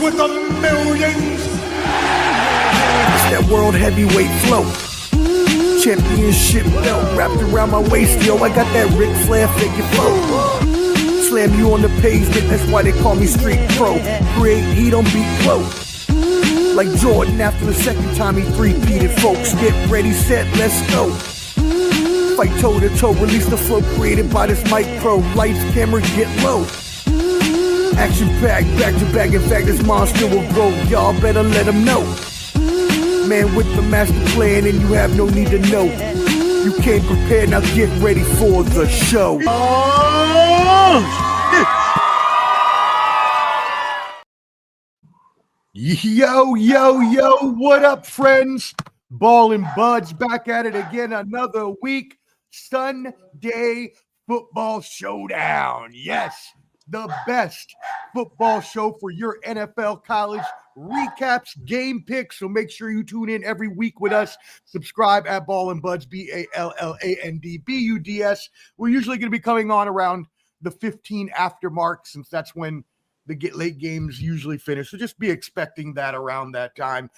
with the millions. It's that world heavyweight flow. Championship belt wrapped around my waist. Yo, I got that Ric Flair figure flow. Slam you on the pavement, that's why they call me Street Pro. Create heat on beat flow. Like Jordan after the second time he three-peated, folks. Get ready, set, let's go. Fight toe to toe, release the flow created by this mic pro. Lights, camera, get low. Action packed, back to back. In fact, this monster will grow. Y'all better let him know. Man with the master plan, and you have no need to know. You came prepared, now get ready for the show. Yo, yo, yo, what up, friends? Ball and Buds back at it again, another week. Sunday football showdown. Yes, the best football show for your NFL, college recaps, game picks. So make sure you tune in every week with us. Subscribe at Ball and Buds, BALLANDBUDS. We're usually going to be coming on around the 15 after mark, since that's when the late games usually finish. So just be expecting that around that time.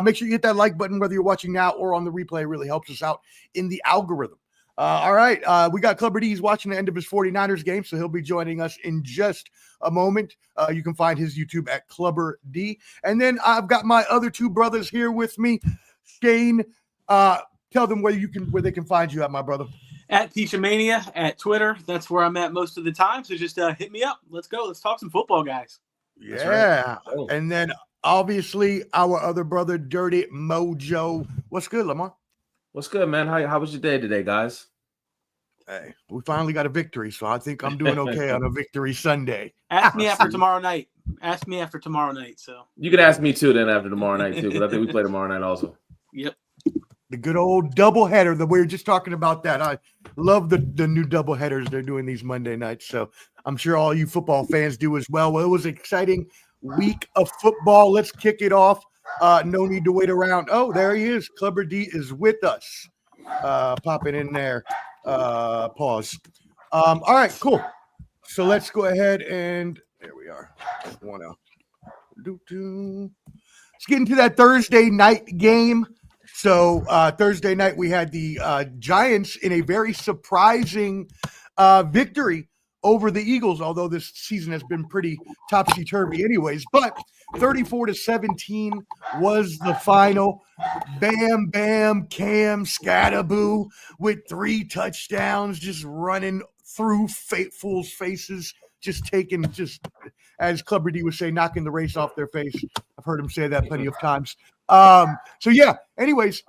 Make sure you hit that like button, whether you're watching now or on the replay. It really helps us out in the algorithm. All right. We got Clubber D. He's watching the end of his 49ers game, so he'll be joining us in just a moment. You can find his YouTube at Clubber D. And then I've got my other two brothers here with me. Shane, tell them where they can find you at, my brother. At Peachamania at Twitter. That's where I'm at most of the time. So just hit me up. Let's go. Let's talk some football, guys. Yeah. Right. Oh. And then obviously our other brother, Dirty Mojo. What's good, Lamar? What's good, man? How was your day today, guys? Hey, we finally got a victory, so I think I'm doing okay on a victory Sunday. Ask me after tomorrow night. So you can ask me too then after tomorrow night too, because I think we play tomorrow night also. Yep. The good old doubleheader that we were just talking about that. I love the new doubleheaders they're doing these Monday nights. So I'm sure all you football fans do as well. Well, it was an exciting week of football. Let's kick it off. No need to wait around. Oh, there he is. Clubber D is with us. Popping in there. Pause. All right, cool. So let's go ahead and there we are. Let's get into that Thursday night game. So Thursday night we had the Giants in a very surprising victory over the Eagles, although this season has been pretty topsy-turvy anyways. But 34-17 was the final. Bam, bam, Cam Scatterboo with 3 touchdowns, just running through fools' faces, just as Clubber D would say, knocking the race off their face. I've heard him say that plenty of times. So yeah, anyways,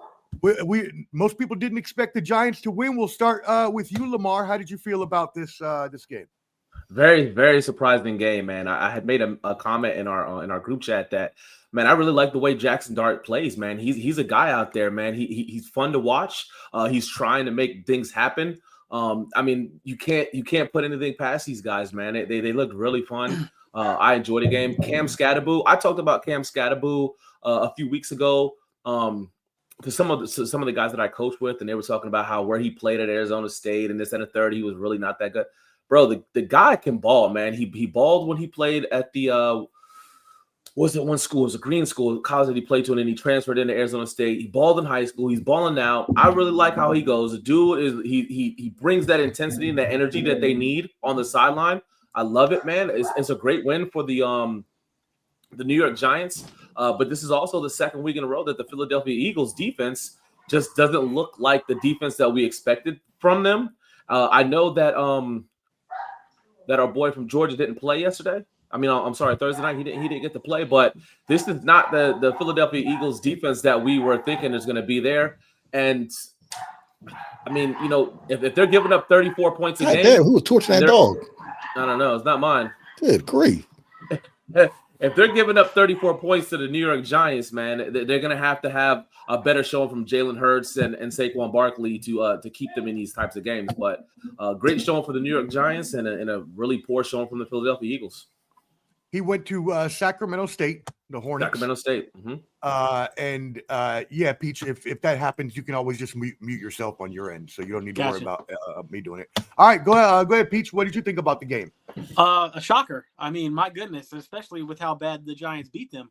we most people didn't expect the Giants to win. We'll start with you, Lamar. How did you feel about this game? Very, very surprising game, man. I had made a comment in our group chat that, man, I really like the way Jackson Dart plays, man. He's a guy out there, man. He's fun to watch. He's trying to make things happen. I mean, you can't put anything past these guys, man. They look really fun. I enjoyed the game. Cam Scatterboo. I talked about Cam Scatterboo a few weeks ago. Because some of the guys that I coached with, and they were talking about where he played at Arizona State and this and the third, he was really not that good. Bro, the guy can ball, man. He balled when he played at the was it one school? It was a green school, college that he played to, and then he transferred into Arizona State. He balled in high school. He's balling now. I really like how he goes. The dude he brings that intensity and that energy that they need on the sideline. I love it, man. It's a great win for the New York Giants. But this is also the second week in a row that the Philadelphia Eagles defense just doesn't look like the defense that we expected from them. I know that that our boy from Georgia didn't play yesterday. I mean, I'm sorry, Thursday night he didn't get to play. But this is not the Philadelphia Eagles defense that we were thinking is going to be there. And I mean, you know, if they're giving up 34 points a game, damn, who was torching that dog? I don't know. It's not mine. Good grief. If they're giving up 34 points to the New York Giants, man, they're going to have a better showing from Jalen Hurts and Saquon Barkley to keep them in these types of games. But great showing for the New York Giants and a really poor showing from the Philadelphia Eagles. He went to Sacramento State, the Hornets. Sacramento State. Mm-hmm. Yeah, Peach, if that happens, you can always just mute yourself on your end, so you don't need to worry about me doing it. All right, go ahead, Peach. What did you think about the game? A shocker. I mean, my goodness, especially with how bad the Giants beat them.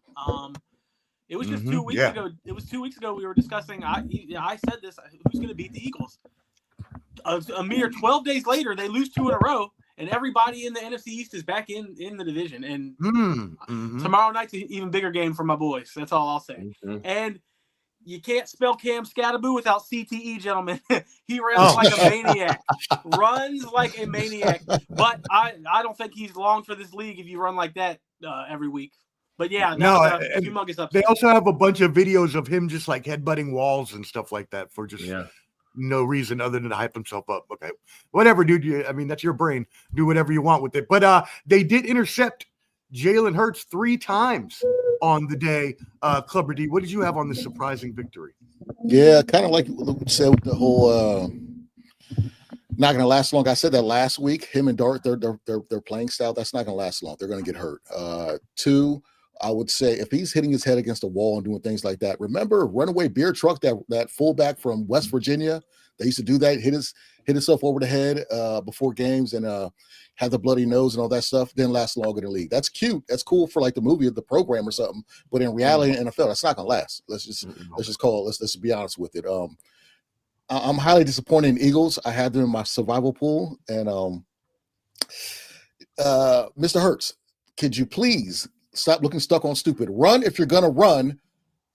It was just 2 weeks ago. It was 2 weeks ago we were discussing. I said this. Who's going to beat the Eagles? A mere 12 days later, they lose 2 in a row, and everybody in the NFC East is back in the division. And tomorrow night's an even bigger game for my boys. That's all I'll say. And you can't spell Cam Scattaboo without CTE, gentlemen. He runs like a maniac. Runs like a maniac. But I don't think he's long for this league if you run like that every week. But yeah, was a humongous upset. They also have a bunch of videos of him just like headbutting walls and stuff like that for just no reason other than to hype himself up. Okay, whatever, dude. I mean, that's your brain. Do whatever you want with it. But they did intercept Jalen Hurts 3 times on the day. Clubber D, what did you have on this surprising victory? Yeah, kind of like you said with the whole not going to last long. I said that last week. Him and Dart, their playing style, that's not going to last long. They're going to get hurt. 2, I would say if he's hitting his head against a wall and doing things like that, remember Runaway Beer Truck, that fullback from West Virginia? They used to do that, hit himself over the head before games and had the bloody nose and all that stuff. Didn't last long in the league. That's cute. That's cool for like the movie or the program or something. But in reality, in NFL, that's not gonna last. Let's be honest with it. I'm highly disappointed in Eagles. I had them in my survival pool, and Mr. Hurts, could you please stop looking stuck on stupid? Run if you're gonna run.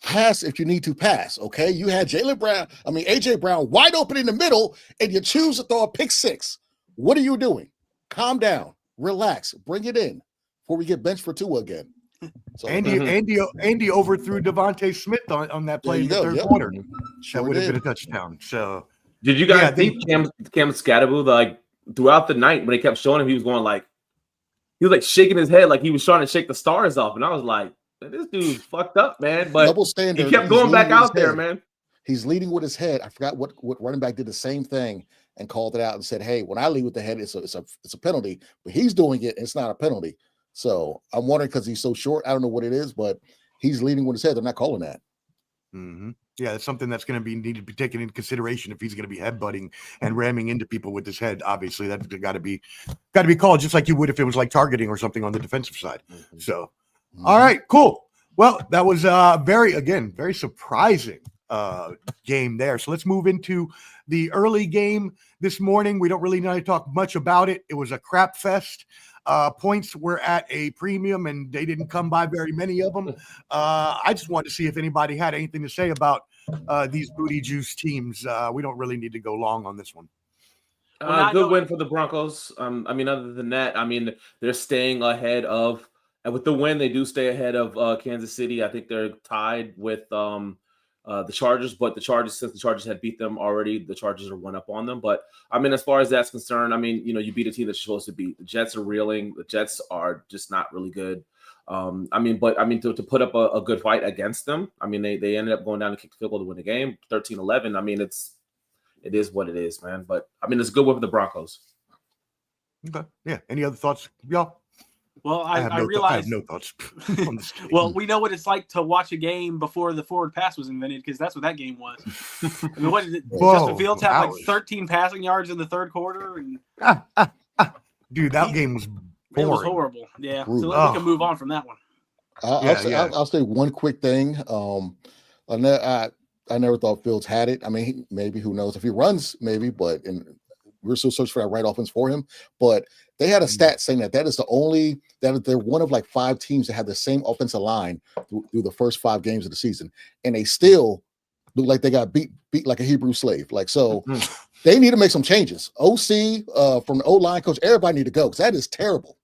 Pass if you need to pass, okay? You had AJ Brown wide open in the middle, and you choose to throw a pick 6. What are you doing? Calm down, relax, bring it in before we get benched for 2 again. So, Andy overthrew Devontae Smith on that play in the third quarter. Sure that would have been a touchdown. So, did you guys see Cam Scattaboo like throughout the night when they kept showing him? He was like shaking his head like he was trying to shake the stars off, and I was like, this dude's fucked up, man. But double standard. He kept going back out there, man. He's leading with his head. I forgot what running back did the same thing and called it out and said, "Hey, when I lead with the head, it's a penalty." But he's doing it, and it's not a penalty. So I'm wondering because he's so short. I don't know what it is, but he's leading with his head. They're not calling that. Yeah, it's something that's going to need to be taken into consideration if he's going to be headbutting and ramming into people with his head. Obviously, that's got to be called just like you would if it was like targeting or something on the defensive side. So, all right, cool. Well, that was very surprising game there. So let's move into the early game this morning. We don't really need to talk much about it. It was a crap fest. Points were at a premium, and they didn't come by very many of them. I just wanted to see if anybody had anything to say about these booty juice teams. We don't really need to go long on this one. Good win for the Broncos. Other than that, they're staying ahead of. And with the win, they do stay ahead of Kansas City. I think they're tied with the Chargers, but since the Chargers had beat them already, the Chargers are 1 up on them. But as far as that's concerned, you beat a team that you're supposed to beat. The Jets are reeling. The Jets are just not really good. To put up a good fight against them, they ended up going down to kick the field goal to win the game, 13-11. It is what it is, man. But it's a good win for the Broncos. Okay. Yeah. Any other thoughts, y'all? Well, I realized I have no thoughts on this game. Well, we know what it's like to watch a game before the forward pass was invented, because that's what that game was. What did it? Justin Fields had like 13 passing yards in the third quarter, and dude, that game was boring. It was horrible. Yeah, so we can move on from that one. I'll say one quick thing. I never thought Fields had it. Maybe, who knows if he runs, maybe, but we're still searching for that right offense for him. But they had a stat saying that is they're one of like 5 teams that have the same offensive line through the first 5 games of the season, and they still look like they got beat like a Hebrew slave. They need to make some changes. OC from the O-line coach, everybody need to go because that is terrible.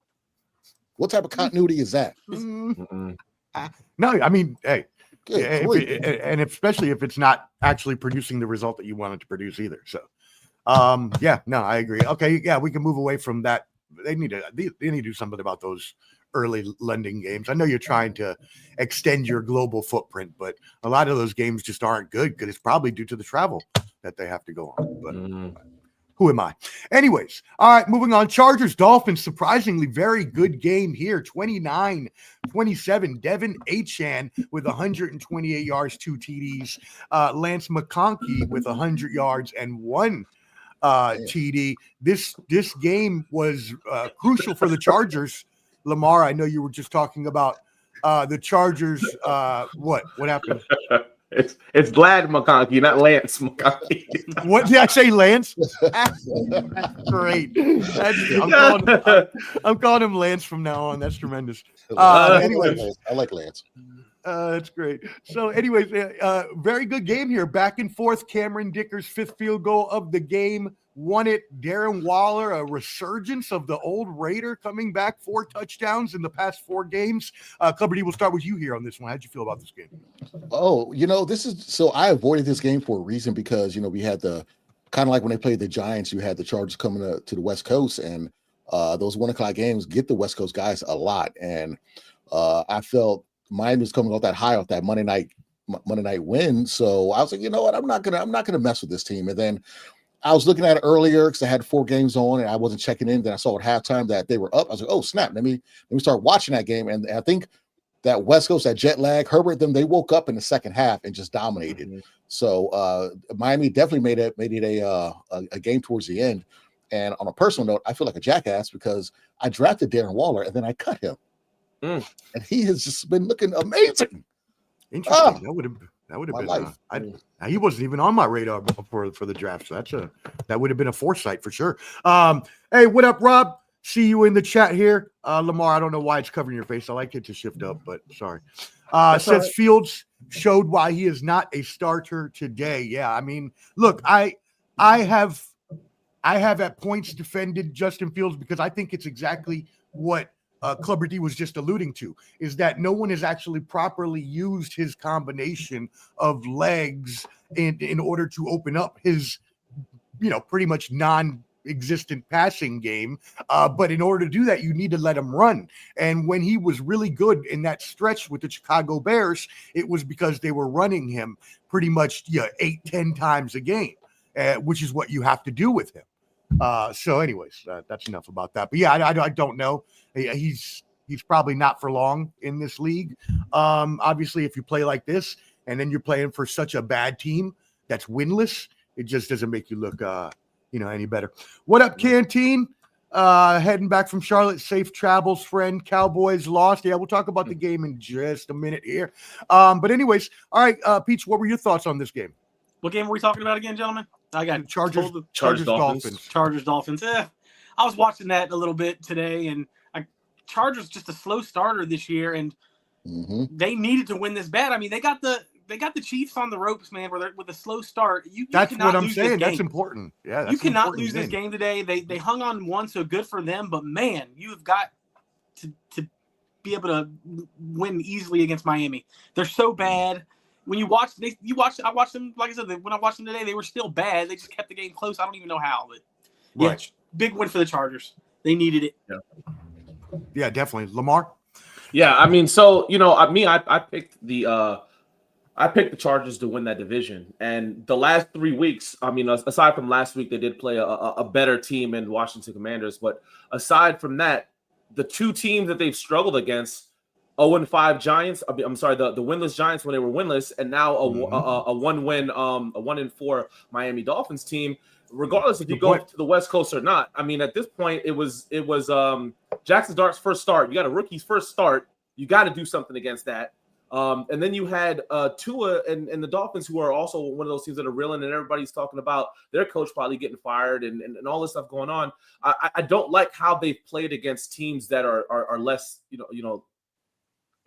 What type of continuity is that? No, hey. And especially if it's not actually producing the result that you want it to produce either. So, I agree. Okay, yeah, we can move away from that. They need to do something about those early London games. I know you're trying to extend your global footprint, but a lot of those games just aren't good because it's probably due to the travel that they have to go on. But who am I? Anyways, all right, moving on. Chargers, Dolphins, surprisingly very good game here. 29-27. Devin Achane with 128 yards, 2 TDs. Lance McConkey with 100 yards and 1 TD. This game was crucial for the Chargers. Lamar, I know you were just talking about the Chargers. What happened? It's Vlad McConkey, not Lance McConkey. What did I say, Lance? That's great. I'm calling him Lance from now on. That's tremendous. Anyways, I like Lance. That's great. So, anyways, very good game here. Back and forth. Cameron Dicker's 5th field goal of the game won it. Darren Waller, a resurgence of the old Raider, coming back 4 touchdowns in the past 4 games. Clubber D, we'll start with you here on this one. How'd you feel about this game? Oh, this is so I avoided this game for a reason because we had the kind of like when they played the Giants, you had the Chargers coming to the West Coast, and those 1:00 games get the West Coast guys a lot, and I felt Miami was coming off that high off that Monday night win. So I was like, you know what, I'm not gonna mess with this team. And then I was looking at it earlier because I had 4 games on and I wasn't checking in. Then I saw at halftime that they were up. I was like, oh snap, let me start watching that game. And I think that West Coast, that jet lag, Herbert, they woke up in the second half and just dominated. Mm-hmm. So Miami definitely made it a game towards the end. And on a personal note, I feel like a jackass because I drafted Darren Waller and then I cut him. And he has just been looking amazing. Interesting. That would have been life. He wasn't even on my radar for the draft. So that would have been a foresight for sure. Hey, what up, Rob? See you in the chat here. Lamar, I don't know why it's covering your face. I like it to shift up, but sorry. Says right. Fields showed why he is not a starter today. Yeah, I mean, look, I have at points defended Justin Fields because I think it's exactly what Clubber D was just alluding to, is that no one has actually properly used his combination of legs in order to open up his, pretty much non-existent passing game. But in order to do that, you need to let him run. And when he was really good in that stretch with the Chicago Bears, it was because they were running him pretty much 8-10 times a game, which is what you have to do with him. So anyways, that's enough about that. But yeah, I don't know. He's probably not for long in this league. Obviously, if you play like this and then you're playing for such a bad team that's winless, it just doesn't make you look, any better. What up, Canteen? Heading back from Charlotte. Safe travels, friend. Cowboys lost. Yeah, we'll talk about the game in just a minute here. But anyways, all right, Peach, what were your thoughts on this game? What game were we talking about again, gentlemen? I got Chargers Dolphins. Chargers Dolphins. I was watching that a little bit today, and Chargers just a slow starter this year, and they needed to win this bad. I mean, they got the Chiefs on the ropes, man. With a slow start, that's what I'm saying. That's important. Yeah, you cannot lose this game today. They hung on one, so good for them. But man, you've got to be able to win easily against Miami. They're so bad. When I watched them. Like I said, when I watched them today, they were still bad. They just kept the game close. I don't even know how, but yeah, big win for the Chargers. They needed it. Yeah, definitely. Lamar. Yeah, I mean, so I picked the Chargers to win that division, and the last 3 weeks, I mean, aside from last week, they did play a better team in Washington Commanders, but aside from that, the 2 teams that they've struggled against. 0-5 Giants. I'm sorry, the winless Giants when they were winless, and now a 1-win, a 1-4 Miami Dolphins team. Regardless if you go to the West Coast or not, I mean, at this point, it was Jackson Dart's first start. You got a rookie's first start. You got to do something against that. And then you had Tua and the Dolphins, who are also one of those teams that are reeling, and everybody's talking about their coach probably getting fired and all this stuff going on. I don't like how they've played against teams that are less,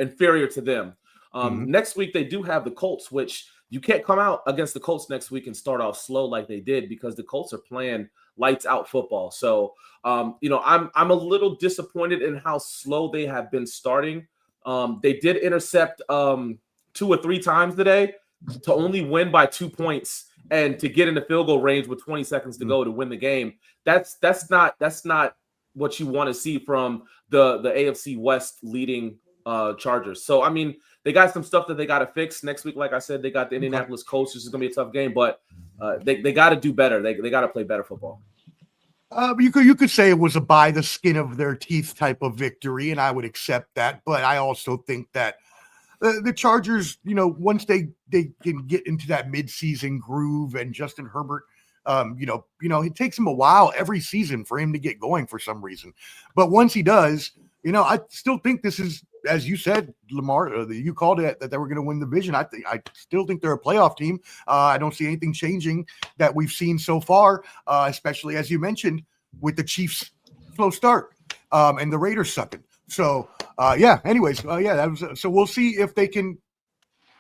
inferior to them. Next week they do have the Colts, which you can't come out against the Colts next week and start off slow like they did, because the Colts are playing lights out football. So I'm a little disappointed in how slow they have been starting. They did intercept 2 or 3 times today to only win by 2 points and to get in the field goal range with 20 seconds to go to win the game. That's not what you want to see from the AFC West leading Chargers. So, I mean, they got some stuff that they got to fix. Next week, like I said, they got the Indianapolis Colts. This is going to be a tough game, but they got to do better. They got to play better football. You could say it was a by the skin of their teeth type of victory, and I would accept that. But I also think that the Chargers, once they can get into that midseason groove and Justin Herbert It takes him a while every season for him to get going for some reason. But once he does, I still think this is, as you said, Lamar, you called it that they were going to win the division. I still think they're a playoff team. I don't see anything changing that we've seen so far, especially as you mentioned with the Chiefs' slow start and the Raiders sucking. So so we'll see if they can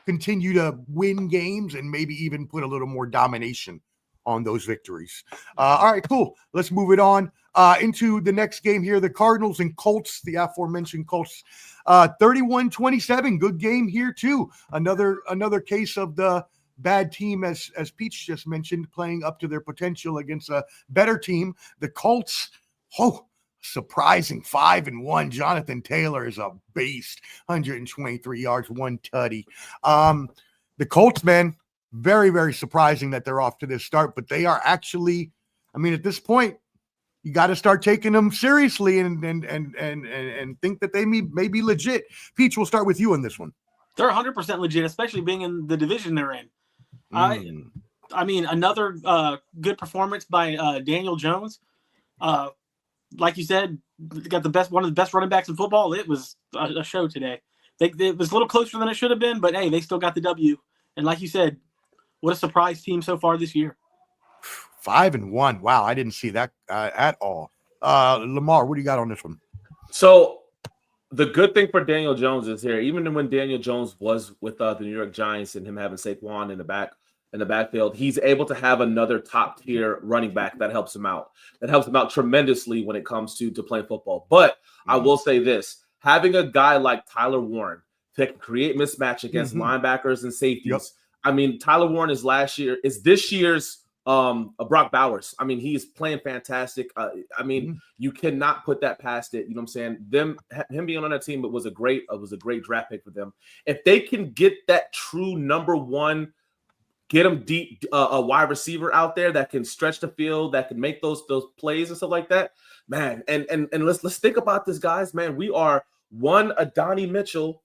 continue to win games and maybe even put a little more domination on those victories. All right, cool. Let's move it on into the next game here. The Cardinals and Colts, the aforementioned Colts, 31-27. Good game here too. Another case of the bad team, as Peach just mentioned, playing up to their potential against a better team. The Colts, surprising 5-1. Jonathan Taylor is a beast. 123 yards, 1 tutty. The Colts, man, very, very surprising that they're off to this start, but they are actually, at this point, you got to start taking them seriously and think that they may be legit. Peach, we'll start with you on this one. They're 100% legit, especially being in the division they're in. Another good performance by Daniel Jones. Like you said, got one of the best running backs in football. It was a show today. It was a little closer than it should have been, but hey, they still got the W. And like you said, what a surprise team so far this year. 5-1. Wow, I didn't see that at all. Lamar, what do you got on this one? So the good thing for Daniel Jones is here, even when Daniel Jones was with the New York Giants and him having Saquon in the backfield, he's able to have another top tier running back that helps him out. That helps him out tremendously when it comes to playing football. But I will say this, having a guy like Tyler Warren that can create mismatch against linebackers and safeties. Yep. Tyler Warren is this year's Brock Bowers. He is playing fantastic. You cannot put that past it. You know what I'm saying? Him being on that team, it was a great draft pick for them. If they can get that true number one, get them deep, a wide receiver out there that can stretch the field, that can make those plays and stuff like that, man. And let's think about this, guys. Man, we are one Adonai Mitchell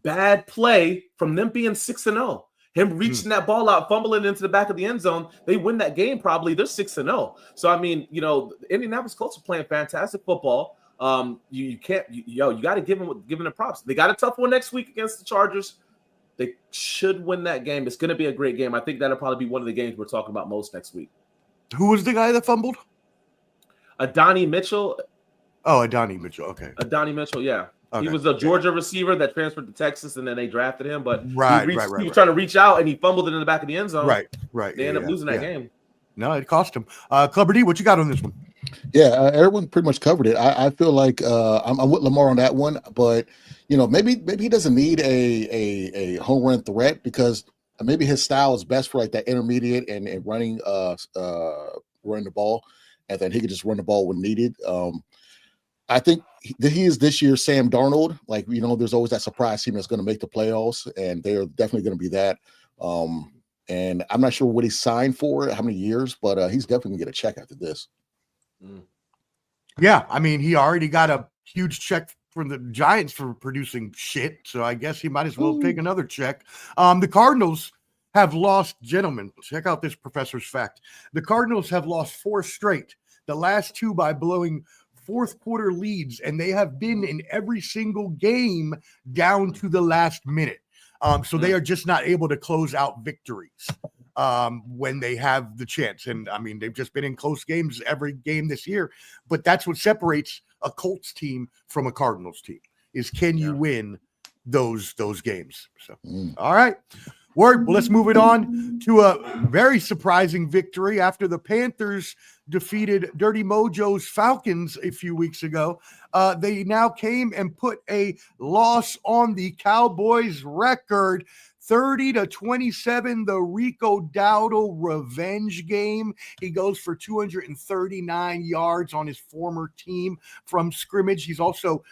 bad play from them being 6-0. Him reaching that ball out, fumbling into the back of the end zone, they win that game probably. They're 6-0. So the Indianapolis Colts are playing fantastic football. You got to give them the props. They got a tough one next week against the Chargers. They should win that game. It's going to be a great game. I think that'll probably be one of the games we're talking about most next week. Who was the guy that fumbled? Adonai Mitchell. Oh, Adonai Mitchell. Okay. Adonai Mitchell, yeah. Okay. He was a Georgia receiver that transferred to Texas, and then they drafted him. But he was trying to reach out, and he fumbled it in the back of the end zone. Right. They ended up losing that game. No, it cost him. Clubber D, what you got on this one? Yeah, everyone pretty much covered it. I feel like I'm with Lamar on that one, but maybe he doesn't need a home run threat because maybe his style is best for like that intermediate and running the ball, and then he could just run the ball when needed. I think he is this year's Sam Darnold. Like, there's always that surprise team that's going to make the playoffs, and they're definitely going to be that. And I'm not sure what he signed for, how many years, but he's definitely going to get a check after this. Yeah, he already got a huge check from the Giants for producing shit, so I guess he might as well take another check. The Cardinals have lost, gentlemen, check out this professor's fact. The Cardinals have lost 4 straight, the last 2 by blowing fourth quarter leads, and they have been in every single game down to the last minute. So they are just not able to close out victories when they have the chance. And they've just been in close games every game this year, but that's what separates a Colts team from a Cardinals team is can you win those games? So, all right. Word. Well, let's move it on to a very surprising victory after the Panthers defeated Dirty Mojo's Falcons a few weeks ago. They now came and put a loss on the Cowboys record, 30-27, the Rico Dowdle revenge game. He goes for 239 yards on his former team from scrimmage. He's also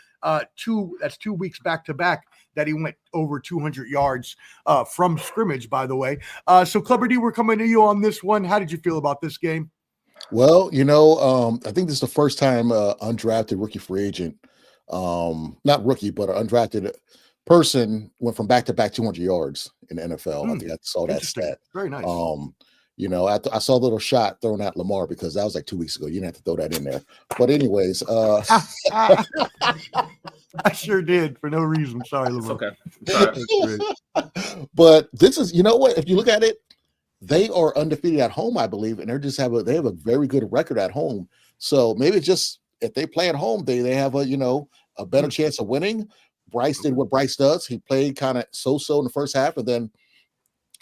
2 weeks back to back that he went over 200 yards from scrimmage, by the way. So Clubber D, we're coming to you on this one. How did you feel about this game? Well, I think this is the first time undrafted rookie free agent, not rookie, but an undrafted person went from back-to-back 200 yards in the NFL. I think I saw that stat. Very nice. You know, I saw a little shot thrown at Lamar because that was like 2 weeks ago. You didn't have to throw that in there. But anyways, I sure did for no reason. Sorry, It's Lamar. okay. It's all right. but this is, you know what? If you look at it, they are undefeated at home, I believe, and they have a very good record at home. So maybe it's just if they play at home, they have a better chance of winning. Bryce did what Bryce does. He played kind of so in the first half, and then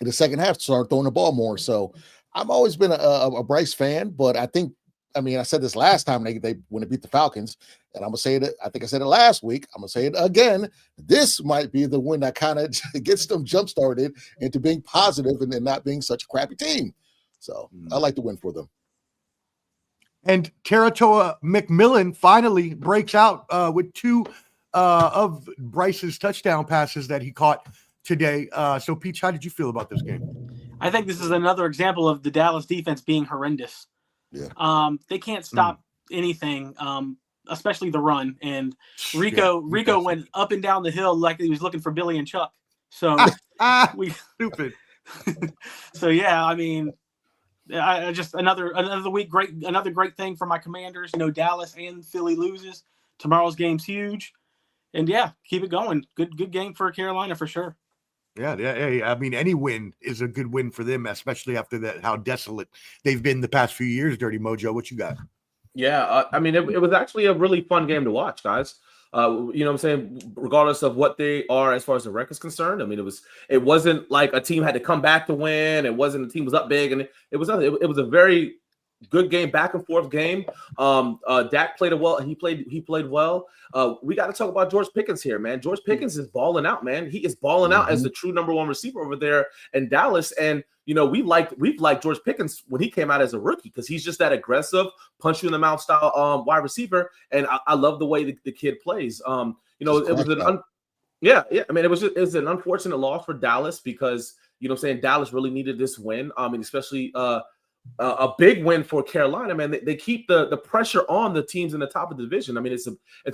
in the second half started throwing the ball more. So I've always been a Bryce fan, but I said this last time they when they beat the Falcons, and I'm gonna say it. I think I said it last week. I'm gonna say it again. This might be the win that kind of gets them jump started into being positive and not being such a crappy team. So I like to win for them. And Teratoa McMillan finally breaks out with 2 of Bryce's touchdown passes that he caught today. So, Peach, how did you feel about this game? I think this is another example of the Dallas defense being horrendous. Yeah. They can't stop anything, especially the run. And Rico went up and down the hill like he was looking for Billy and Chuck. So stupid. So yeah, I mean, I just another week. Another great thing for my Commanders. You know, Dallas and Philly loses. Tomorrow's game's huge, and yeah, keep it going. Good game for Carolina for sure. Yeah. I mean, any win is a good win for them, especially after that, how desolate they've been the past few years. Dirty Mojo, what you got? Yeah, I mean, it was actually a really fun game to watch, guys. You know what I'm saying? Regardless of what they are as far as the record's concerned, I mean, it wasn't like a team had to come back to win. It wasn't a team was up big, and it was a very good game, back and forth game. Dak played well, and he played well. We got to talk about George Pickens here, man. George Pickens is balling out, man. He is balling out as the true number 1 receiver over there in Dallas. And you know, we've liked George Pickens when he came out as a rookie because he's just that aggressive, punch you in the mouth style wide receiver. And I love the way the kid plays. You know, it was I mean, it was an unfortunate loss for Dallas because, you know what I'm saying, Dallas really needed this win. And especially a big win for Carolina, man. They keep the pressure on the teams in the top of the division. I mean, it's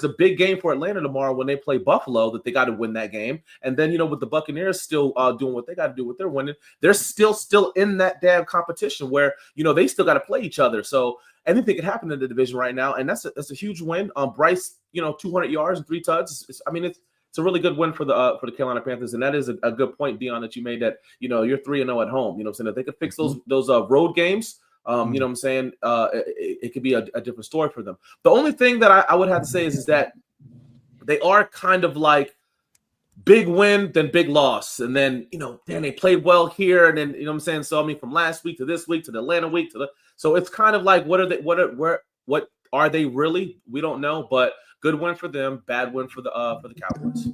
a big game for Atlanta tomorrow when they play Buffalo that they got to win that game. And then, you know, with the Buccaneers still doing what they got to do with their winning, they're still in that damn competition where, you know, they still got to play each other. So anything could happen in the division right now, and that's a huge win. Bryce, you know, 200 yards and 3 touchdowns. It's a really good win for the Carolina Panthers, and that is a good point, Dion, that you made. That, you know, you're 3-0 at home. You know what I'm saying? If they could fix those road games, you know what I'm saying, it could be a different story for them. The only thing that I would have to say is that they are kind of like big win, then big loss, and then, you know, then they played well here, and then, you know what I'm saying. So I mean, from last week to this week to the Atlanta week so it's kind of like what are they really? We don't know, but good win for them, bad win for the Cowboys.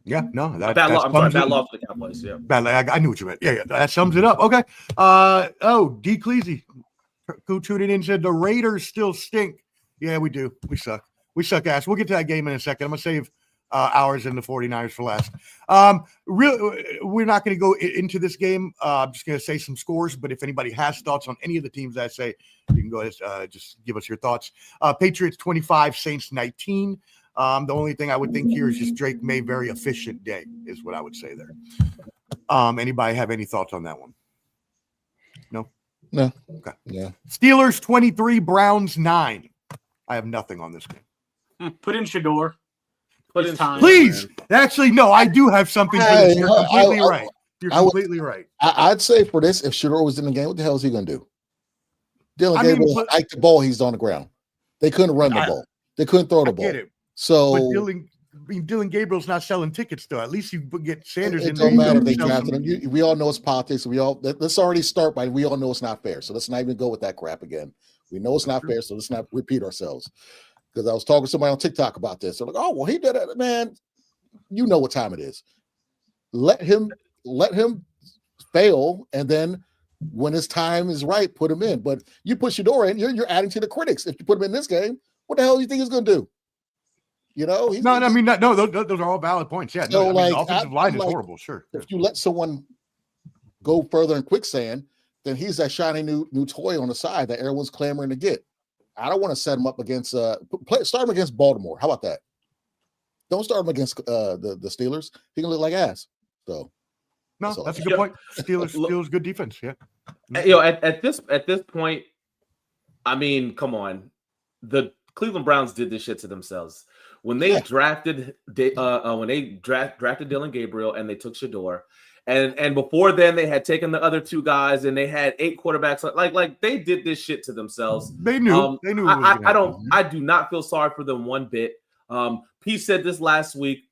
Yeah, no, bad loss for the Cowboys. Yeah, I knew what you meant. Yeah, that sums it up. Okay. D. Cleasy, who tuned in and said the Raiders still stink. Yeah, we do. We suck. We suck ass. We'll get to that game in a second. I'm gonna save ours and the 49ers for last. We're not going to go into this game. I'm just going to say some scores, but if anybody has thoughts on any of the teams I say, you can go ahead, just give us your thoughts. Patriots 25, Saints 19. The only thing I would think here is just Drake May, very efficient day is what I would say there. Anybody have any thoughts on that one? No? Okay. Yeah. Steelers 23, Browns 9. I have nothing on this game. Put in Shador. Please. Actually, no, I do have something for this. You're completely right. You're completely right. I'd say for this, if Shador was in the game, what the hell is he going to do? Dylan Gabriel hiked the ball. He's on the ground. They couldn't run the ball. They couldn't throw the ball. Get it. So but Dylan Gabriel's not selling tickets, though. At least you get Sanders in there. It don't matter if they drafted him. We all know it's politics. Let's already start by we all know it's not fair. So let's not even go with that crap again. We know it's not fair, so let's not repeat ourselves. Because I was talking to somebody on TikTok about this. They're like, oh, well, he did it. Man, you know what time it is. Let him fail, and then when his time is right, put him in. But you put Shador in, you're adding to the critics. If you put him in this game, what the hell do you think he's going to do? You know? Those are all valid points. Yeah, so the offensive line is horrible, sure. If you let someone go further in quicksand, then he's that shiny new toy on the side that everyone's clamoring to get. I don't want to set him up against start him against Baltimore. How about that? Don't start him against the Steelers. He can look like ass. So No, that's a good point. Steelers good defense. Yeah. At this point, I mean, come on. The Cleveland Browns did this shit to themselves when they drafted drafted Dylan Gabriel and they took Shador, and before then they had taken the other two guys and they had 8 quarterbacks. Like they did this shit to themselves. They knew. They knew. I do not feel sorry for them one bit. Pete said this last week.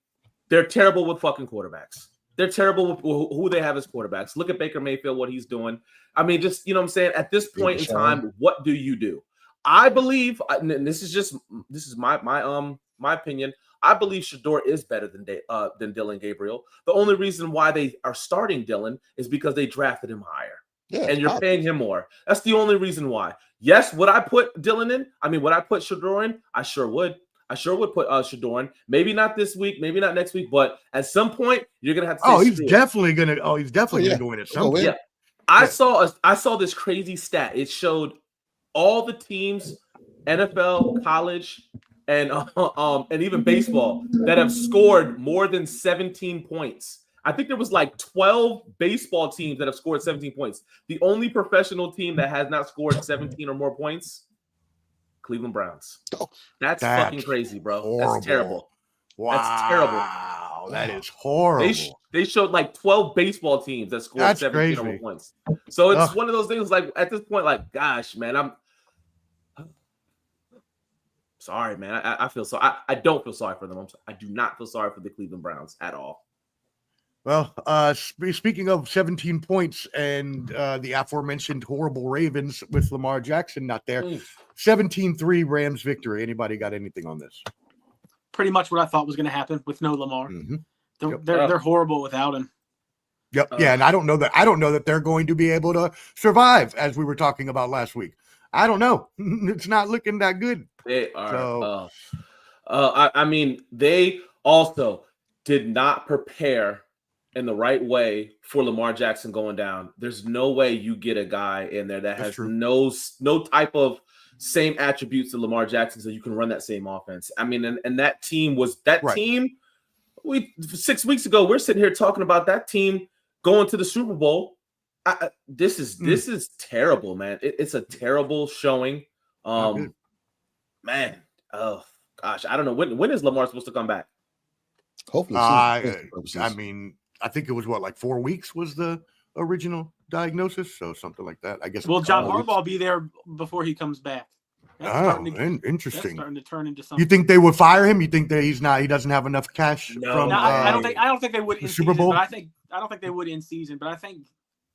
They're terrible with fucking quarterbacks. They're terrible with who they have as quarterbacks. Look at Baker Mayfield, what he's doing. I mean, just, you know what I'm saying? At this point in time, what do you do? I believe, and this is my opinion. I believe Shador is better than Dylan Gabriel. The only reason why they are starting Dylan is because they drafted him higher. Yeah, and you're paying him more. That's the only reason why. Yes, would I put Dylan in? I mean, would I put Shador in? I sure would. I sure would put Shador in. Maybe not this week, maybe not next week, but at some point you're gonna have to. He's definitely gonna go in at some point. Yeah, I saw this crazy stat. It showed all the teams, NFL, college, and even baseball that have scored more than 17 points. I think there was like 12 baseball teams that have scored 17 points. The only professional team that has not scored 17 or more points. Cleveland Browns. That's fucking crazy, bro. Horrible. That's terrible. Wow. That's terrible. Wow, that is horrible. They showed like 12 baseball teams that scored 17 or more points. So it's one of those things like at this point, like, gosh, man, I'm sorry, man. I feel so. I don't feel sorry for them. I do not feel sorry for the Cleveland Browns at all. Well, speaking of 17 points and the aforementioned horrible Ravens with Lamar Jackson not there, 17-3 Rams victory. Anybody got anything on this? Pretty much what I thought was going to happen with no Lamar. Mm-hmm. They're horrible without him. Yep. Yeah, and I don't know that they're going to be able to survive, as we were talking about last week. I don't know. It's not looking that good. They are. I mean, they also did not prepare in the right way for Lamar Jackson going down. There's no way you get a guy in there that has no type of same attributes to Lamar Jackson so you can run that same offense. I mean, and that team was team. 6 weeks ago, we're sitting here talking about that team going to the Super Bowl. This is terrible, man. It's a terrible showing. Man, oh gosh, I don't know when is Lamar supposed to come back? Hopefully, I mean, I think it was like 4 weeks was the original diagnosis, so something like that. I guess. Will John Harbaugh be there before he comes back? Interesting. That's starting to turn into something. You think they would fire him? You think that he doesn't have enough cash? No, I don't think they would in Super Bowl. But I don't think they would in season. But I think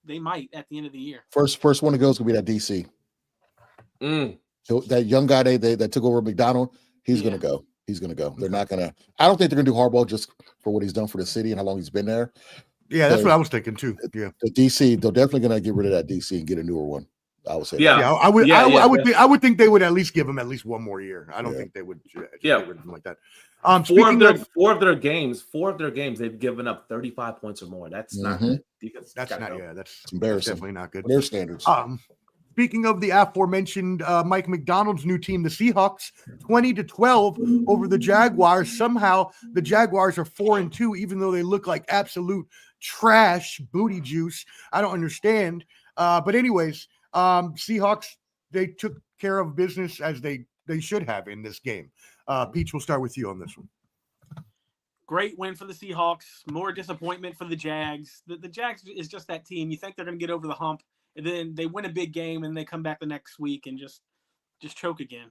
they might at the end of the year. First one to go is gonna be that DC. So that young guy that took over McDonald, he's gonna go. He's going to go. They're not going to. I don't think they're going to do Harbaugh just for what he's done for the city and how long he's been there. Yeah, that's what I was thinking too. Yeah, the DC, they're definitely going to get rid of that DC and get a newer one. I would say. Yeah, I would. I would think they would at least give him at least one more year. I don't think they would. Get rid of him like that. Four of their games, they've given up 35 points or more. That's not. That's not. Yeah, that's embarrassing. Definitely not good. Their standards. Speaking of the aforementioned Mike McDonald's new team, the Seahawks, 20-12 over the Jaguars. Somehow the Jaguars are 4-2, even though they look like absolute trash booty juice. I don't understand. But anyways, Seahawks, they took care of business as they should have in this game. Peach, we'll start with you on this one. Great win for the Seahawks. More disappointment for the Jags. The Jags is just that team. You think they're going to get over the hump. And then they win a big game and they come back the next week and just choke again.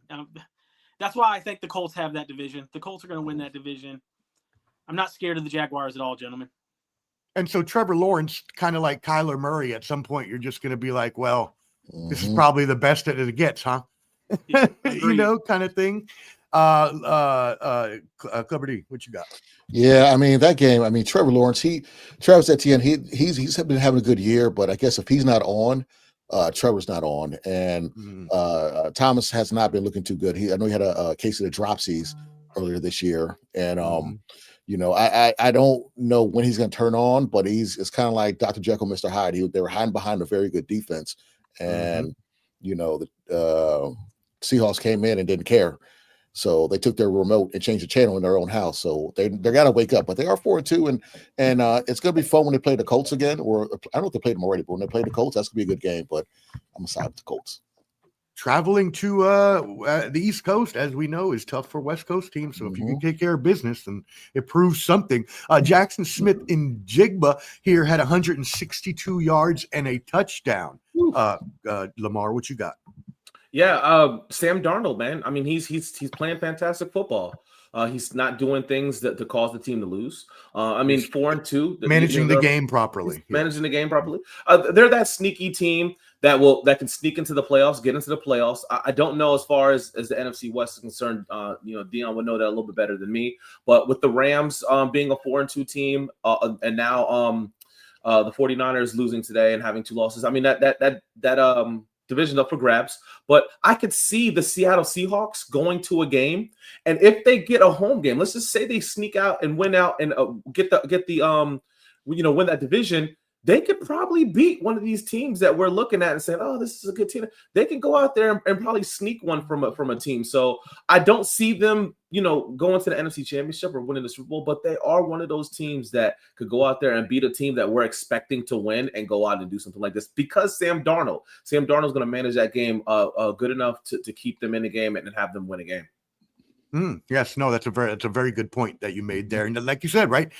That's why I think the Colts have that division. The Colts are going to win that division. I'm not scared of the Jaguars at all, gentlemen. And so Trevor Lawrence, kind of like Kyler Murray, at some point you're just going to be like, well, this is probably the best that it gets, huh? Yeah, kind of thing. Clever D, what you got? Yeah, I mean that game. I mean Trevor Lawrence. Travis Etienne. He's been having a good year, but I guess if he's not on, Trevor's not on, and Thomas has not been looking too good. I know he had a case of the dropsies earlier this year, and I don't know when he's going to turn on, but it's kind of like Dr. Jekyll, Mr. Hyde. They were hiding behind a very good defense, and the Seahawks came in and didn't care. So they took their remote and changed the channel in their own house. So they got to wake up. But they are 4-2, and it's going to be fun when they play the Colts again. Or I don't know if they played them already, but when they play the Colts, that's going to be a good game. But I'm going to side with the Colts. Traveling to the East Coast, as we know, is tough for West Coast teams. So if you can take care of business, then it proves something. Jackson Smith in Jigba here had 162 yards and a touchdown. Lamar, what you got? Yeah, Sam Darnold, man. I mean, he's playing fantastic football. He's not doing things to cause the team to lose. I mean, 4-2, managing the game properly. Managing the game properly. They're that sneaky team that can sneak into the playoffs, get into the playoffs. I don't know as far as the NFC West is concerned. Dion would know that a little bit better than me. But with the Rams being a 4-2 team, and now the 49ers losing today and having 2 losses, I mean that division up for grabs. But I could see the Seattle Seahawks going to a game, and if they get a home game, let's just say they sneak out and win out and win that division, they could probably beat one of these teams that we're looking at and saying, oh, this is a good team. They can go out there and probably sneak one from a team. So I don't see them, going to the NFC Championship or winning the Super Bowl, but they are one of those teams that could go out there and beat a team that we're expecting to win and go out and do something like this because Sam Darnold's going to manage that game good enough to keep them in the game and have them win a game. Yes, no, that's a very good point that you made there. And like you said, right,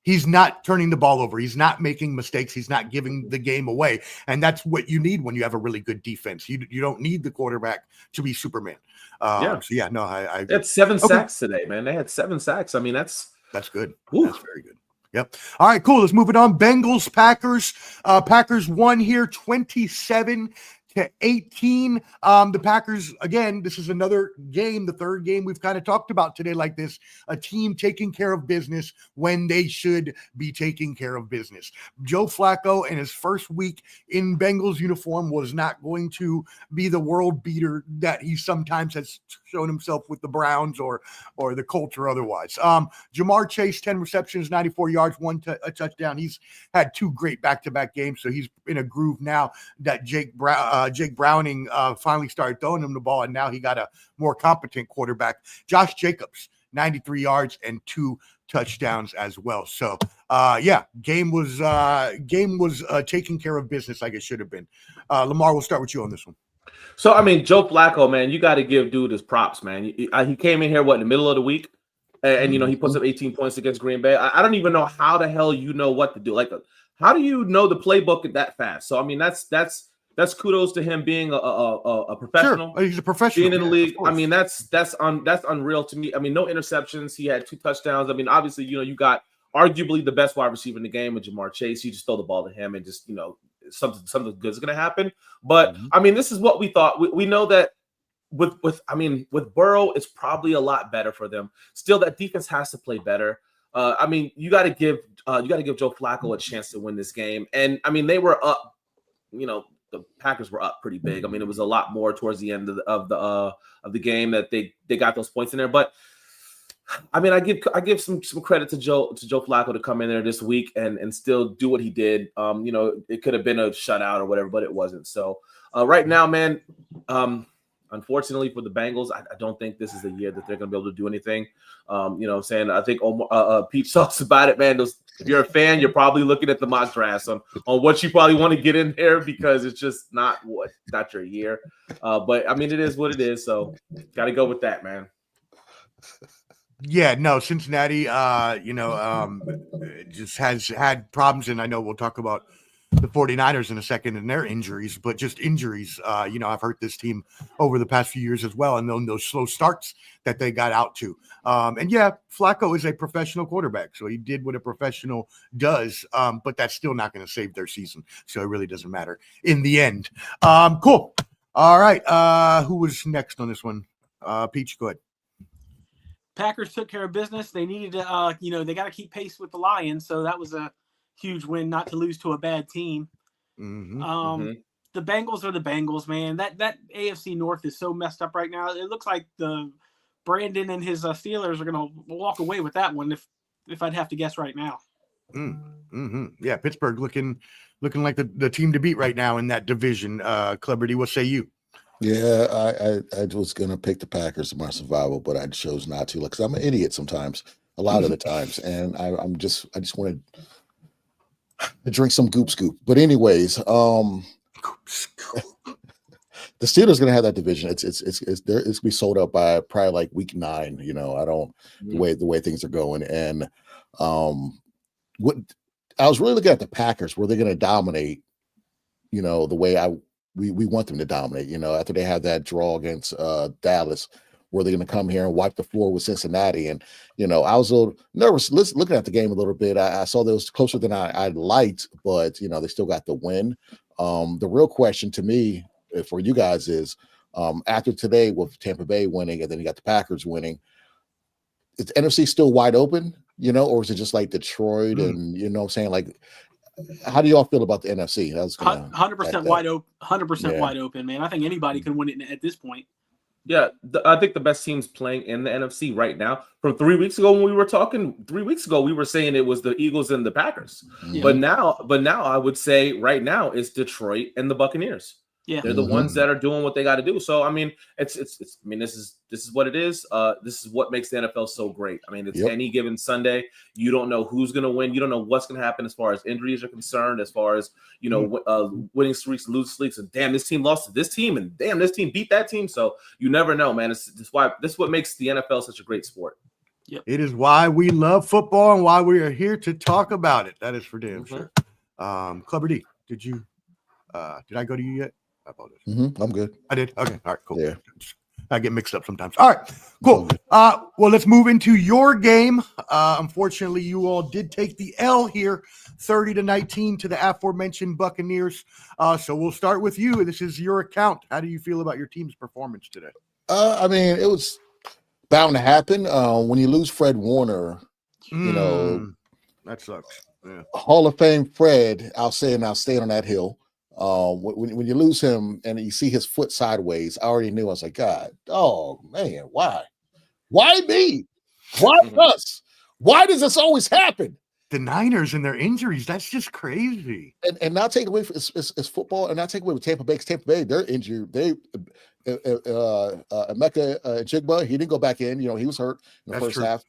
He's not turning the ball over. He's not making mistakes. He's not giving the game away. And that's what you need when you have a really good defense. You don't need the quarterback to be Superman. I they had 7 sacks today, man. They had 7 sacks. I mean, that's good. Ooh. That's very good. Yep. All right, cool. Let's move it on. Bengals, Packers. Packers won here 27-18. The Packers, again, this is another game, the third game we've kind of talked about today like this, a team taking care of business when they should be taking care of business. Joe Flacco in his first week in Bengals uniform was not going to be the world beater that he sometimes has shown himself with the Browns or the Colts or otherwise. Jamar Chase, 10 receptions, 94 yards, a touchdown. He's had 2 great back-to-back games, so he's in a groove now that Jake Browning finally started throwing him the ball, and now he got a more competent quarterback. Josh Jacobs, 93 yards and 2 touchdowns as well. So, game was taking care of business like it should have been. Lamar, we'll start with you on this one. So, I mean, Joe Flacco, man, you got to give dude his props, man. He came in here, in the middle of the week, and he puts up 18 points against Green Bay. I don't even know how the hell you know what to do. Like, how do you know the playbook that fast? So, I mean, that's kudos to him being a professional. Sure. He's a professional. Being in the league. I mean, that's unreal to me. I mean, no interceptions. He had 2 touchdowns. I mean, obviously, you got arguably the best wide receiver in the game with Jamar Chase. You just throw the ball to him and just, something good is going to happen. But I mean, this is what we thought. We know that with Burrow, it's probably a lot better for them. Still, that defense has to play better. I mean, you got to give Joe Flacco a chance to win this game. And I mean, they were up. The Packers were up pretty big. I mean, it was a lot more towards the end of the game that they got those points in there. But I mean, I give some credit to Joe Flacco to come in there this week and still do what he did. It could have been a shutout or whatever, but it wasn't. So right now, man, unfortunately for the Bengals, I don't think this is the year that they're going to be able to do anything. I'm saying, I think Pete talks about it, man. If you're a fan, you're probably looking at the mock drafts on what you probably want to get in there because it's just not your year. But I mean, it is what it is. So got to go with that, man. Yeah, no, Cincinnati, just has had problems, and I know we'll talk about the 49ers in a second and their injuries, but just injuries. I've hurt this team over the past few years as well, and then those slow starts that they got out to. Flacco is a professional quarterback, so he did what a professional does, but that's still not going to save their season, so it really doesn't matter in the end. Cool. All right, who was next on this one? Peach, go ahead. Packers took care of business. They needed to, they got to keep pace with the Lions, so that was a huge win not to lose to a bad team. The Bengals are the Bengals, man. That AFC North is so messed up right now. It looks like the Brandon and his Steelers are going to walk away with that one if I'd have to guess right now. Yeah, Pittsburgh looking like the team to beat right now in that division. Celebrity, what say you? Yeah, I was gonna pick the Packers in my survival, but I chose not to. Like, 'cause I'm an idiot sometimes, a lot of the times, and I just wanted to drink some Goop Scoop. But anyways, the Steelers gonna have that division. It's gonna be sold up by probably like week 9. You know, I don't the way things are going, and what I was really looking at the Packers. Were they gonna dominate? You know, the way we want them to dominate, you know, after they have that draw against Dallas, where they're going to come here and wipe the floor with Cincinnati. And, you know, I was a little nervous looking at the game a little bit. I saw that was closer than I liked, but, you know, they still got the win. The real question to me for you guys is after today with Tampa Bay winning and then you got the Packers winning, is the NFC still wide open, you know, or is it just like Detroit and, you know what I'm saying, like, how do y'all feel about the NFC? That's 100% wide open. 100% wide open, man. I think anybody can win it at this point. Yeah, I think the best teams playing in the NFC right now. From 3 weeks ago when we were talking, 3 weeks ago we were saying it was the Eagles and the Packers. Yeah. But now I would say right now it's Detroit and the Buccaneers. Yeah, they're the ones that are doing what they got to do. So I mean, it's I mean, this is what it is. This is what makes the NFL so great. I mean, it's any given Sunday. You don't know who's going to win. You don't know what's going to happen as far as injuries are concerned, as far as, you know, winning streaks, losing streaks, and damn, this team lost to this team, and damn, this team beat that team. So you never know, man. This is what makes the NFL such a great sport. Yep. It is why we love football and why we are here to talk about it. That is for damn sure. Clubber D, did I go to you yet? I apologize. I'm good. I did. Okay. All right. Cool. Yeah. I get mixed up sometimes. All right. Cool. Well, let's move into your game. Unfortunately, you all did take the L here, 30-19 to the aforementioned Buccaneers. So we'll start with you. This is your account. How do you feel about your team's performance today? I mean, it was bound to happen. When you lose Fred Warner, you know, that sucks. Yeah. Hall of Fame Fred, I'll say, and I'll stay on that hill. When you lose him and you see his foot sideways, I already knew. I was like, God, oh man, why me? Why us? Why does this always happen? The Niners and their injuries, that's just crazy. And not take away from it's football, and not take away with Tampa Bay. Tampa Bay, they're injured. They Emeka Jigba, he didn't go back in. You know, he was hurt in the first half.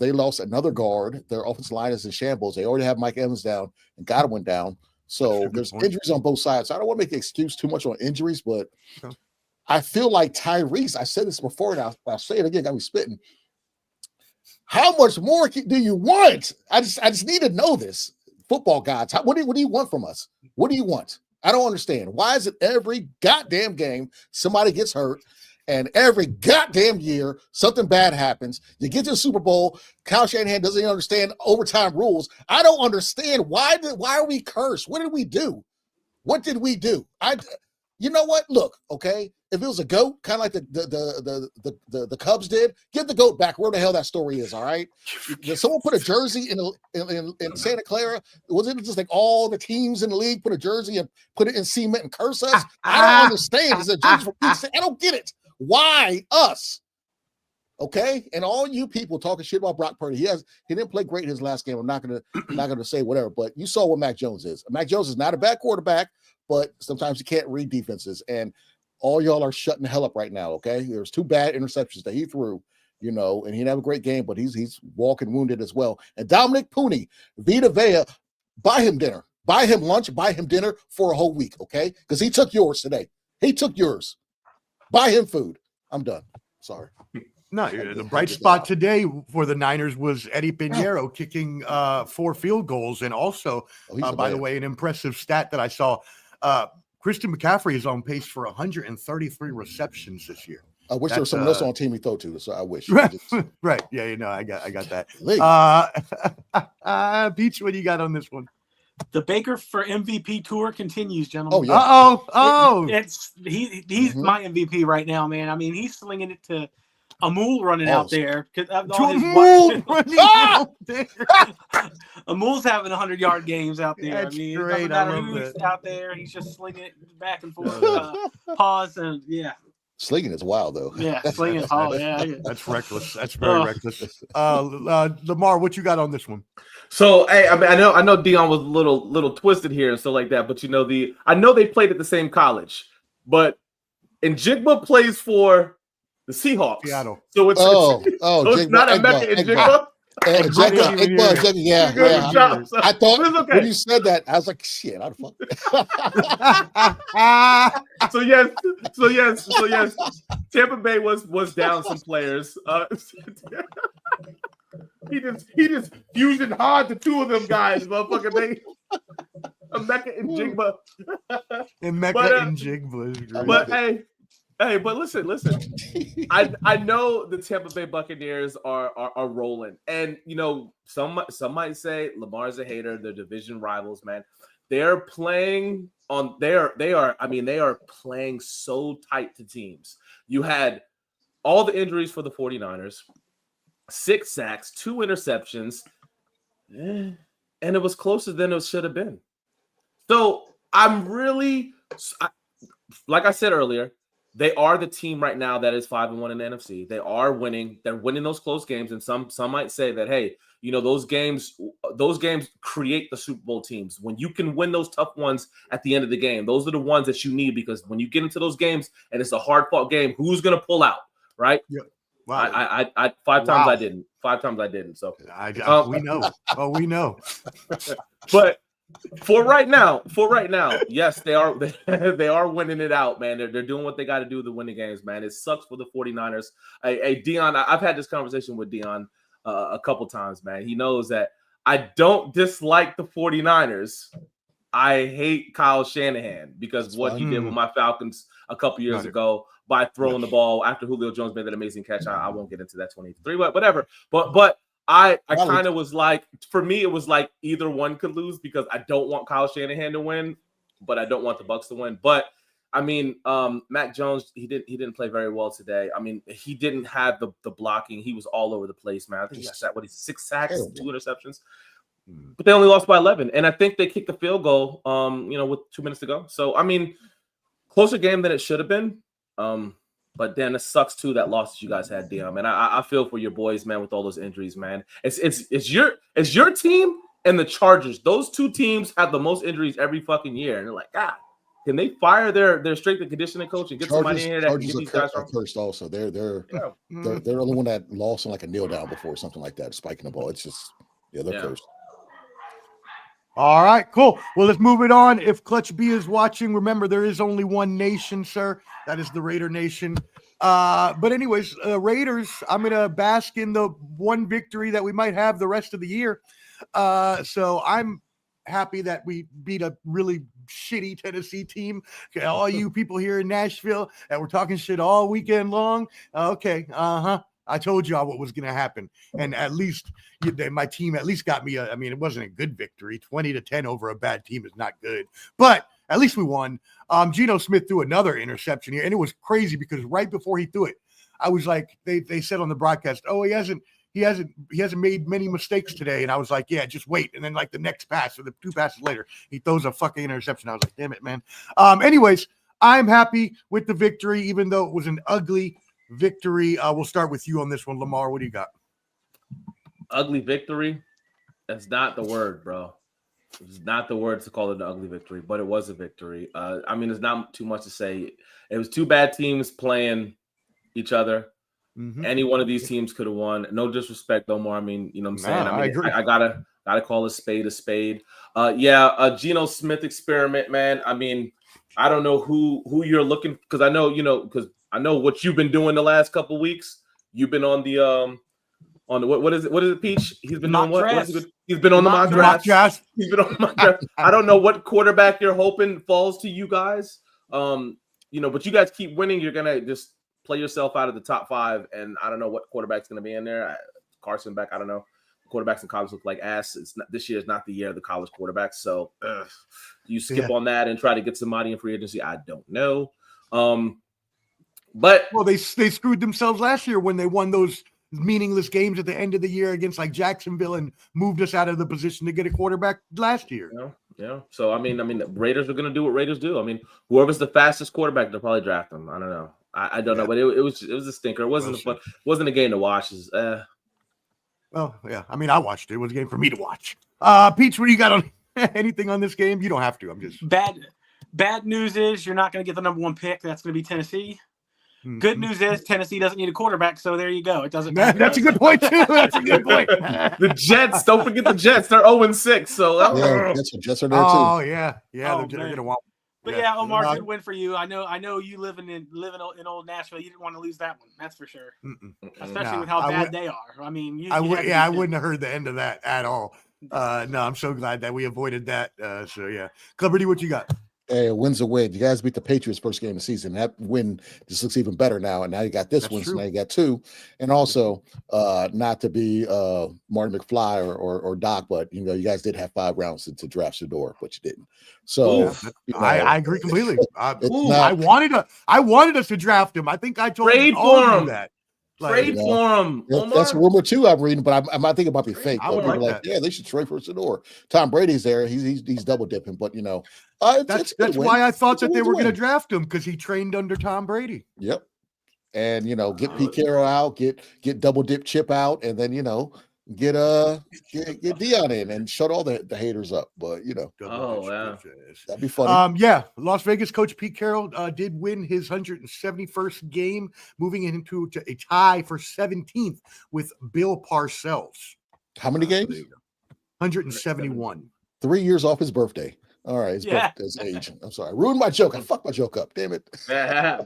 They lost another guard. Their offensive line is in shambles. They already have Mike Evans down and Godwin down. So there's injuries on both sides. So I don't want to make the excuse too much on injuries, but I feel like Tyrese, I said this before, and I'll say it again, got me spitting. How much more do you want? I just need to know this. Football gods, what do you want from us? What do you want? I don't understand. Why is it every goddamn game somebody gets hurt? And every goddamn year, something bad happens. You get to the Super Bowl. Kyle Shanahan doesn't even understand overtime rules. I don't understand. Why are we cursed? What did we do? What did we do? You know what? Look, okay. If it was a goat, kind of like the Cubs did, give the goat back. Where the hell that story is? All right. Did someone put a jersey in Santa Clara? Was it just like all the teams in the league put a jersey and put it in cement and curse us? I don't understand. It's a jersey for Pete's sake. I don't get it. Why us? Okay, and all you people talking shit about Brock Purdy, he didn't play great in his last game. I'm not gonna say whatever, but you saw what Mac Jones is. Mac Jones is not a bad quarterback, but sometimes you can't read defenses, and all y'all are shutting the hell up right now. Okay, there's 2 bad interceptions that he threw, you know, and he didn't have a great game, but he's walking wounded as well. And Dominic Pooney, Vita Vea, buy him dinner, buy him lunch, buy him dinner for a whole week, okay? Because he took yours today. He took yours. Buy him food. I'm done. Sorry. No, the bright spot today for the Niners was Eddie Pinheiro kicking 4 field goals. And also, by the way, an impressive stat that I saw, Christian McCaffrey is on pace for 133 receptions this year. I wish there was someone else on team we throw to, so I wish. Right. Yeah, you know, I got that. Peach, what do you got on this one? The Baker for MVP tour continues, gentlemen. Oh, yeah. He's my MVP right now, man. I mean, he's slinging it to Amul running out there. Amul's having 100-yard games out there. That's I mean, great. it doesn't matter who's out there. He's just slinging it back and forth. Pause and Slinging is wild though. Yeah, slinging. Oh yeah, that's reckless. That's very reckless. Lamar, what you got on this one? So, hey, I mean, I know Dion was a little twisted here and stuff like that, but you know I know they played at the same college, but Njigba plays for the Seahawks. Seattle. So it's so it's not Emeka Njigba. Yeah. Good job, son. I thought okay. when you said that, I was like, shit, how the fuck? So yes. Tampa Bay was down some players. He just fusion hard to two of them guys, motherfucker. Emeka and Jigba. Emeka and Jigba is great. But but listen. I know the Tampa Bay Buccaneers are rolling, and some might say Lamar's a hater. They're division rivals, man. They're playing on. They are playing so tight to teams. You had all the injuries for the 49ers, 6 sacks, 2 interceptions, and it was closer than it should have been. So I'm really, like I said earlier, they are the team right now that is 5-1 in the NFC. They are winning. They're winning those close games, and some might say that, hey, those games create the Super Bowl teams. When you can win those tough ones at the end of the game, those are the ones that you need, because when you get into those games and it's a hard-fought game, who's going to pull out, right? Yeah. Wow. I 5 times I didn't. 5 times I didn't. So we know. Oh, we know. But for right now, yes, they are winning it out, man. They're doing what they got to do to win the games, man. It sucks for the 49ers. Hey, Dion, I've had this conversation with Dion a couple times, man. He knows that I don't dislike the 49ers. I hate Kyle Shanahan because what he did with my Falcons a couple years ago by throwing the ball after Julio Jones made that amazing catch. I won't get into that 23, but whatever. But I kind of was like, for me, it was like either one could lose, because I don't want Kyle Shanahan to win, but I don't want the Bucs to win. But I mean, Mac Jones, he didn't play very well today. I mean, he didn't have the blocking. He was all over the place, man. I think he got 6 sacks, 2 interceptions. But they only lost by 11. And I think they kicked the field goal, with 2 minutes to go. So, I mean, closer game than it should have been. But then it sucks too, that loss that you guys had, Dion. And I feel for your boys, man, with all those injuries, man. It's your team and the Chargers. Those 2 teams have the most injuries every fucking year. And they're like, God, can they fire their strength and conditioning coach and get somebody in here that can get these guys from? Cursed also. They're the only one that lost on like a kneel down before, something like that, spiking the ball. It's just they're cursed. All right, cool. Well, let's move it on. If Clutch B is watching, remember there is only one nation, sir. That is the Raider Nation. But anyways, Raiders, I'm going to bask in the one victory that we might have the rest of the year. So I'm happy that we beat a really shitty Tennessee team. Okay, all you people here in Nashville that were talking shit all weekend long. Okay, I told y'all what was going to happen. And at least my team at least got me it wasn't a good victory. 20-10 over a bad team is not good. But at least we won. Geno Smith threw another interception here, and it was crazy because right before he threw it, I was like, they said on the broadcast, oh, he hasn't made many mistakes today. And I was like, yeah, just wait. And then like the next pass or the 2 passes later, he throws a fucking interception. I was like, damn it, man. Anyways, I'm happy with the victory, even though it was an ugly victory. We'll start with you on this one, Lamar. What do you got? Ugly victory? That's not the word, bro. It's not the word to call it an ugly victory, but it was a victory. There's not too much to say. It was 2 bad teams playing each other. Mm-hmm. Any one of these teams could have won. No disrespect, though, more. You know what I'm saying? I agree. I gotta call a spade a spade. A Geno Smith experiment, man. I don't know who you're looking, because I know what you've been doing the last couple of weeks. You've been on the what is it, Peach? He's been on what? He's been on the mock draft. He's been on the mock draft. I don't know what quarterback you're hoping falls to you guys. But you guys keep winning. You're gonna just play yourself out of the top 5, and I don't know what quarterback's gonna be in there. Carson back. I don't know. Quarterbacks in college look like ass. This year is not the year of the college quarterbacks. So you skip on that and try to get somebody in free agency. I don't know. But they screwed themselves last year when they won those meaningless games at the end of the year against like Jacksonville and moved us out of the position to get a quarterback last year. Yeah. So the Raiders are going to do what Raiders do. Whoever's the fastest quarterback, they'll probably draft them. I don't know. I don't know, but it was a stinker. It wasn't a game to watch. Well, yeah. I watched it. It was a game for me to watch. Peach, what do you got on anything on this game? You don't have to. I'm just bad. Bad news is you're not going to get the number 1 pick. That's going to be Tennessee. Good news is Tennessee doesn't need a quarterback, so there you go. It doesn't matter. That's a good point, too. That's a good point. The Jets, don't forget the Jets. They're 0-6. So Yeah, Jets are there too. Oh, yeah. Yeah, Oh, they're man. going to want. But yeah, Omar, good win for you. I know you living in old Nashville. You didn't want to lose that one. That's for sure. Especially with how bad they are. I mean, I wouldn't have heard the end of that at all. No, I'm so glad that we avoided that. So yeah, Clubberty, what you got? Hey, a win's a win. You guys beat the Patriots first game of the season. That win just looks even better now. And now you got this win, so now you got 2. And also, not to be Martin McFly or Doc, but you guys did have 5 rounds to draft Shador, but you didn't. So I agree completely. I wanted us to draft him. I think I told Trade all for of him. you that. Trade for him. That's a rumor too. I'm reading, but I think it might be fake. I But people like are like, yeah, they should trade for Shador. Tom Brady's there. He's double dipping, but that's why I thought that they were going to draft him, because he trained under Tom Brady. Yep. And get Pete Carroll out, get double dip Chip out, and then get Dion in and shut all the haters up. But that'd be funny. Las Vegas coach Pete Carroll did win his 171st game, moving into a tie for 17th with Bill Parcells. How many games? 171. 3 years off his birthday. All right, his age. I'm sorry, ruined my joke. I fucked my joke up. Damn it. I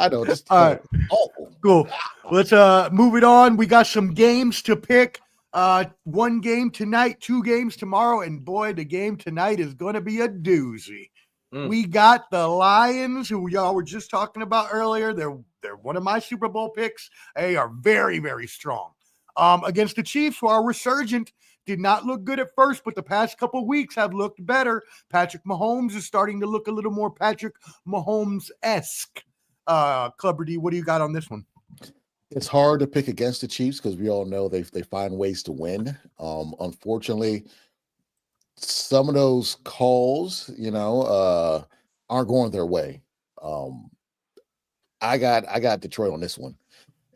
know. Just awful. Cool. Let's move it on. We got some games to pick. 1 game tonight, 2 games tomorrow, and boy, the game tonight is going to be a doozy. We got the Lions, who y'all were just talking about earlier. They're one of my Super Bowl picks. They are very, very strong. Against the Chiefs, who are resurgent. Did not look good at first, but the past couple of weeks have looked better. Patrick Mahomes is starting to look a little more Patrick Mahomes-esque. Clubberty, what do you got on this one? It's hard to pick against the Chiefs because we all know they find ways to win. Unfortunately, some of those calls, aren't going their way. I got Detroit on this one,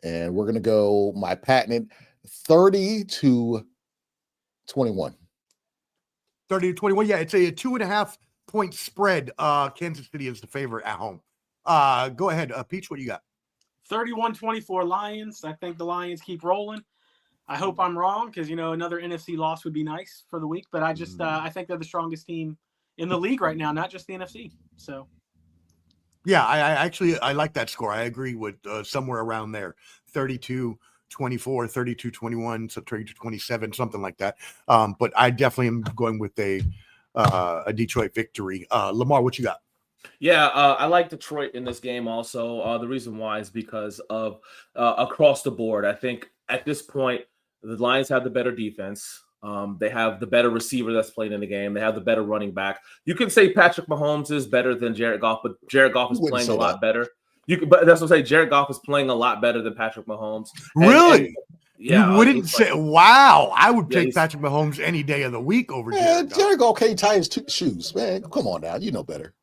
and we're gonna go my patented 30-21. 30-21. Yeah, it's a 2.5 point spread. Kansas City is the favorite at home. Go ahead, Peach. What do you got? 31-24 Lions. I think the Lions keep rolling. I hope I'm wrong, because another NFC loss would be nice for the week. But I just I think they're the strongest team in the league right now, not just the NFC. So. Yeah, I like that score. I agree with somewhere around there, 32-24, 32-21, so 32-27, something like that. But I definitely am going with a Detroit victory. Lamar, what you got? Yeah, I like Detroit in this game also. The reason why is because of across the board. I think at this point, the Lions have the better defense. They have the better receiver that's playing in the game. They have the better running back. You can say Patrick Mahomes is better than Jared Goff, but Jared Goff is playing a lot better. But that's what I'm saying. Jared Goff is playing a lot better than Patrick Mahomes. Really? Yeah, you wouldn't say, wow, I would take Patrick Mahomes any day of the week over Jared Goff. Jared Goff can't tie his shoes, man. Come on now. You know better.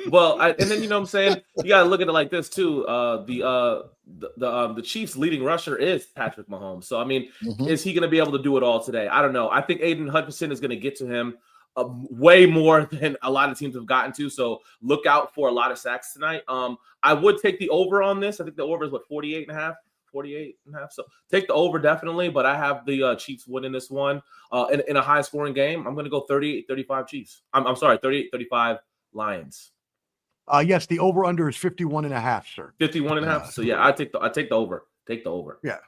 Well, and then what I'm saying, you gotta look at it like this too. The Chiefs' leading rusher is Patrick Mahomes. So I mean, is he going to be able to do it all today? I don't know. I think Aiden Hutchinson is going to get to him way more than a lot of teams have gotten to. So look out for a lot of sacks tonight. I would take the over on this. I think the over is 48.5. So take the over definitely, but I have the Chiefs winning this one in a high scoring game. I'm going to go 38-35 Chiefs. I'm sorry, 38-35 Lions. Yes, the over under is 51.5, sir. 51.5. So yeah, I take the over. Take the over. Yeah,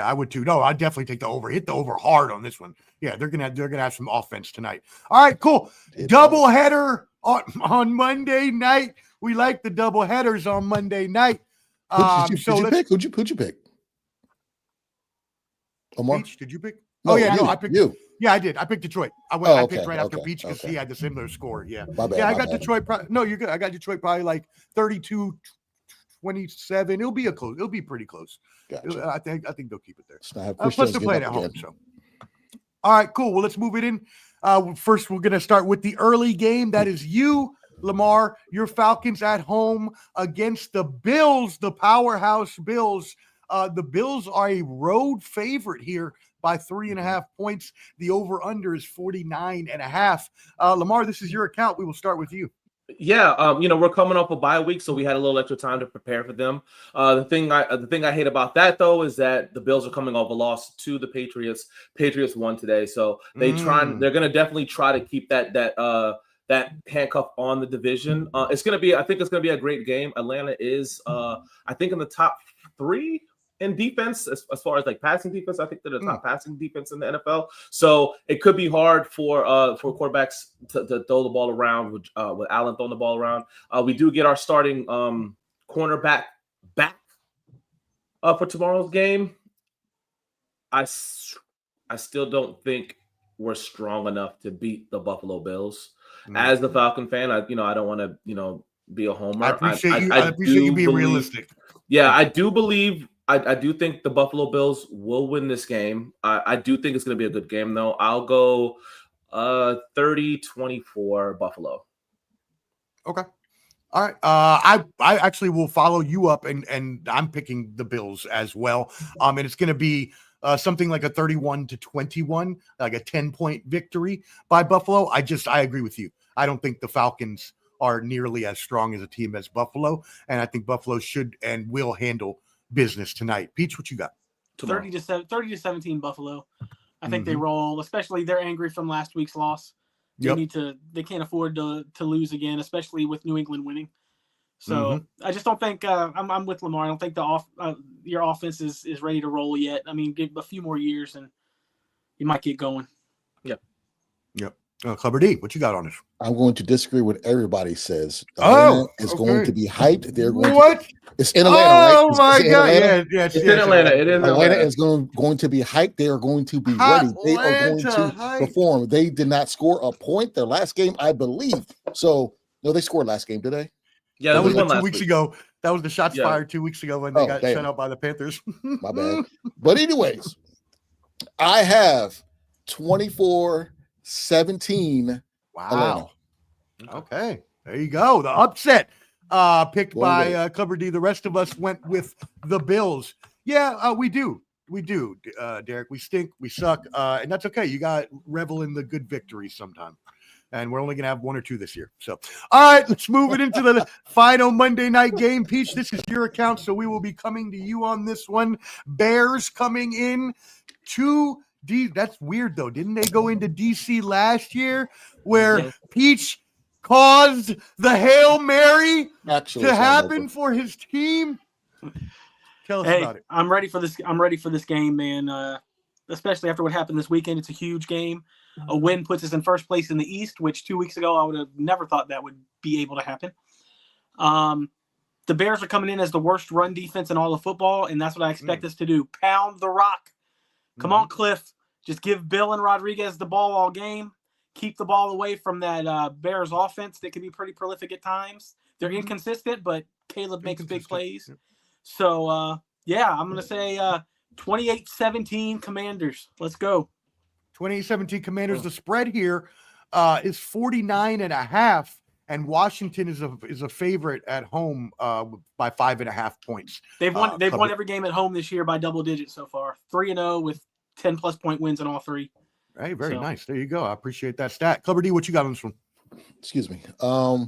I would too. No, I'd definitely take the over. Hit the over hard on this one. Yeah, they're gonna have some offense tonight. All right, cool. Double header on Monday night. We like the double headers on Monday night. Who'd you pick? Omar? Peach, did you pick? No, I picked you. Yeah, I did. I picked Detroit. I picked right after Peach because he had the similar score. Yeah. I got Detroit. No, you're good. I got Detroit probably like 32-27. It'll be pretty close. Gotcha. I think they'll keep it there. Plus they're playing at home. So. All right, cool. Well, let's move it in. First, we're going to start with the early game. That is you, Lamar, your Falcons at home against the Bills, the powerhouse Bills. The Bills are a road favorite here by 3.5 points. The over-under is 49.5. Lamar, this is your account. We will start with you. Yeah, we're coming off a bye week, so we had a little extra time to prepare for them. The thing I hate about that though is that the Bills are coming off a loss to the Patriots. Patriots won today, so they're gonna definitely try to keep that handcuff on the division. I think it's gonna be a great game. Atlanta is I think in the top 3 in defense as far as like passing defense. I think they're the top passing defense in the NFL. So it could be hard for quarterbacks to throw the ball around with Allen throwing the ball around. We do get our starting cornerback back for tomorrow's game. I still don't think we're strong enough to beat the Buffalo Bills. As the Falcon fan, I don't want to be a homer. I appreciate you being realistic. Yeah, I do believe. I do think the Buffalo Bills will win this game. I do think it's going to be a good game, though. I'll go 30-24 Buffalo. Okay. All right. I actually will follow you up, and I'm picking the Bills as well. And it's going to be something like a 31-21, like a 10-point victory by Buffalo. I agree with you. I don't think the Falcons are nearly as strong as a team as Buffalo, and I think Buffalo should and will handle business tonight. Peach, what you got? 30-17 Buffalo. I think they roll, especially they're angry from last week's loss. They can't afford to lose again, especially with New England winning. So I just don't think I'm with Lamar. I don't think your offense is ready to roll yet. I mean, give a few more years and you might get going. Yep. Clubber D, what you got on this? I'm going to disagree with what everybody says. Atlanta is going to be hyped. They're going to. It's in Atlanta, right? Oh my God! It's in Atlanta. It is Atlanta is going to be hyped. They are going to be ready. They are going to perform. They did not score a point their last game, I believe. So no, they scored last game, did they? Yeah, that was 2 weeks ago. That was the shots fired 2 weeks ago when they got shut out by the Panthers. My bad. But anyways, I have 24-17. Wow. Atlanta. Okay. There you go. The upset picked by Clubber D. The rest of us went with the Bills. Yeah, we do. We do, Derek. We stink. We suck. And that's okay. You got to revel in the good victories sometime. And we're only going to have 1 or 2 this year. So, all right, let's move it into the final Monday night game. Peach, this is your account, so we will be coming to you on this one. Bears coming in to that's weird, though. Didn't they go into D.C. last year where Peach caused the Hail Mary to happen for his team? Tell us about it. I'm ready for this. I'm ready for this game, man. Especially after what happened this weekend. It's a huge game. A win puts us in first place in the East, which 2 weeks ago I would have never thought that would be able to happen. The Bears are coming in as the worst run defense in all of football, and that's what I expect us to do. Pound the rock. Come on, Cliff. Just give Bill and Rodriguez the ball all game. Keep the ball away from that Bears offense that can be pretty prolific at times. They're inconsistent, but Caleb makes big plays. So, I'm going to say 28-17 Commanders. Let's go. 28-17 Commanders. The spread here is 49.5, and Washington is a favorite at home by 5.5 points. They've won every game at home this year by double digits so far. 3-0 with 10+ point wins in all 3. Hey, very nice. There you go. I appreciate that stat. Clubber D, what you got on this one? Excuse me. I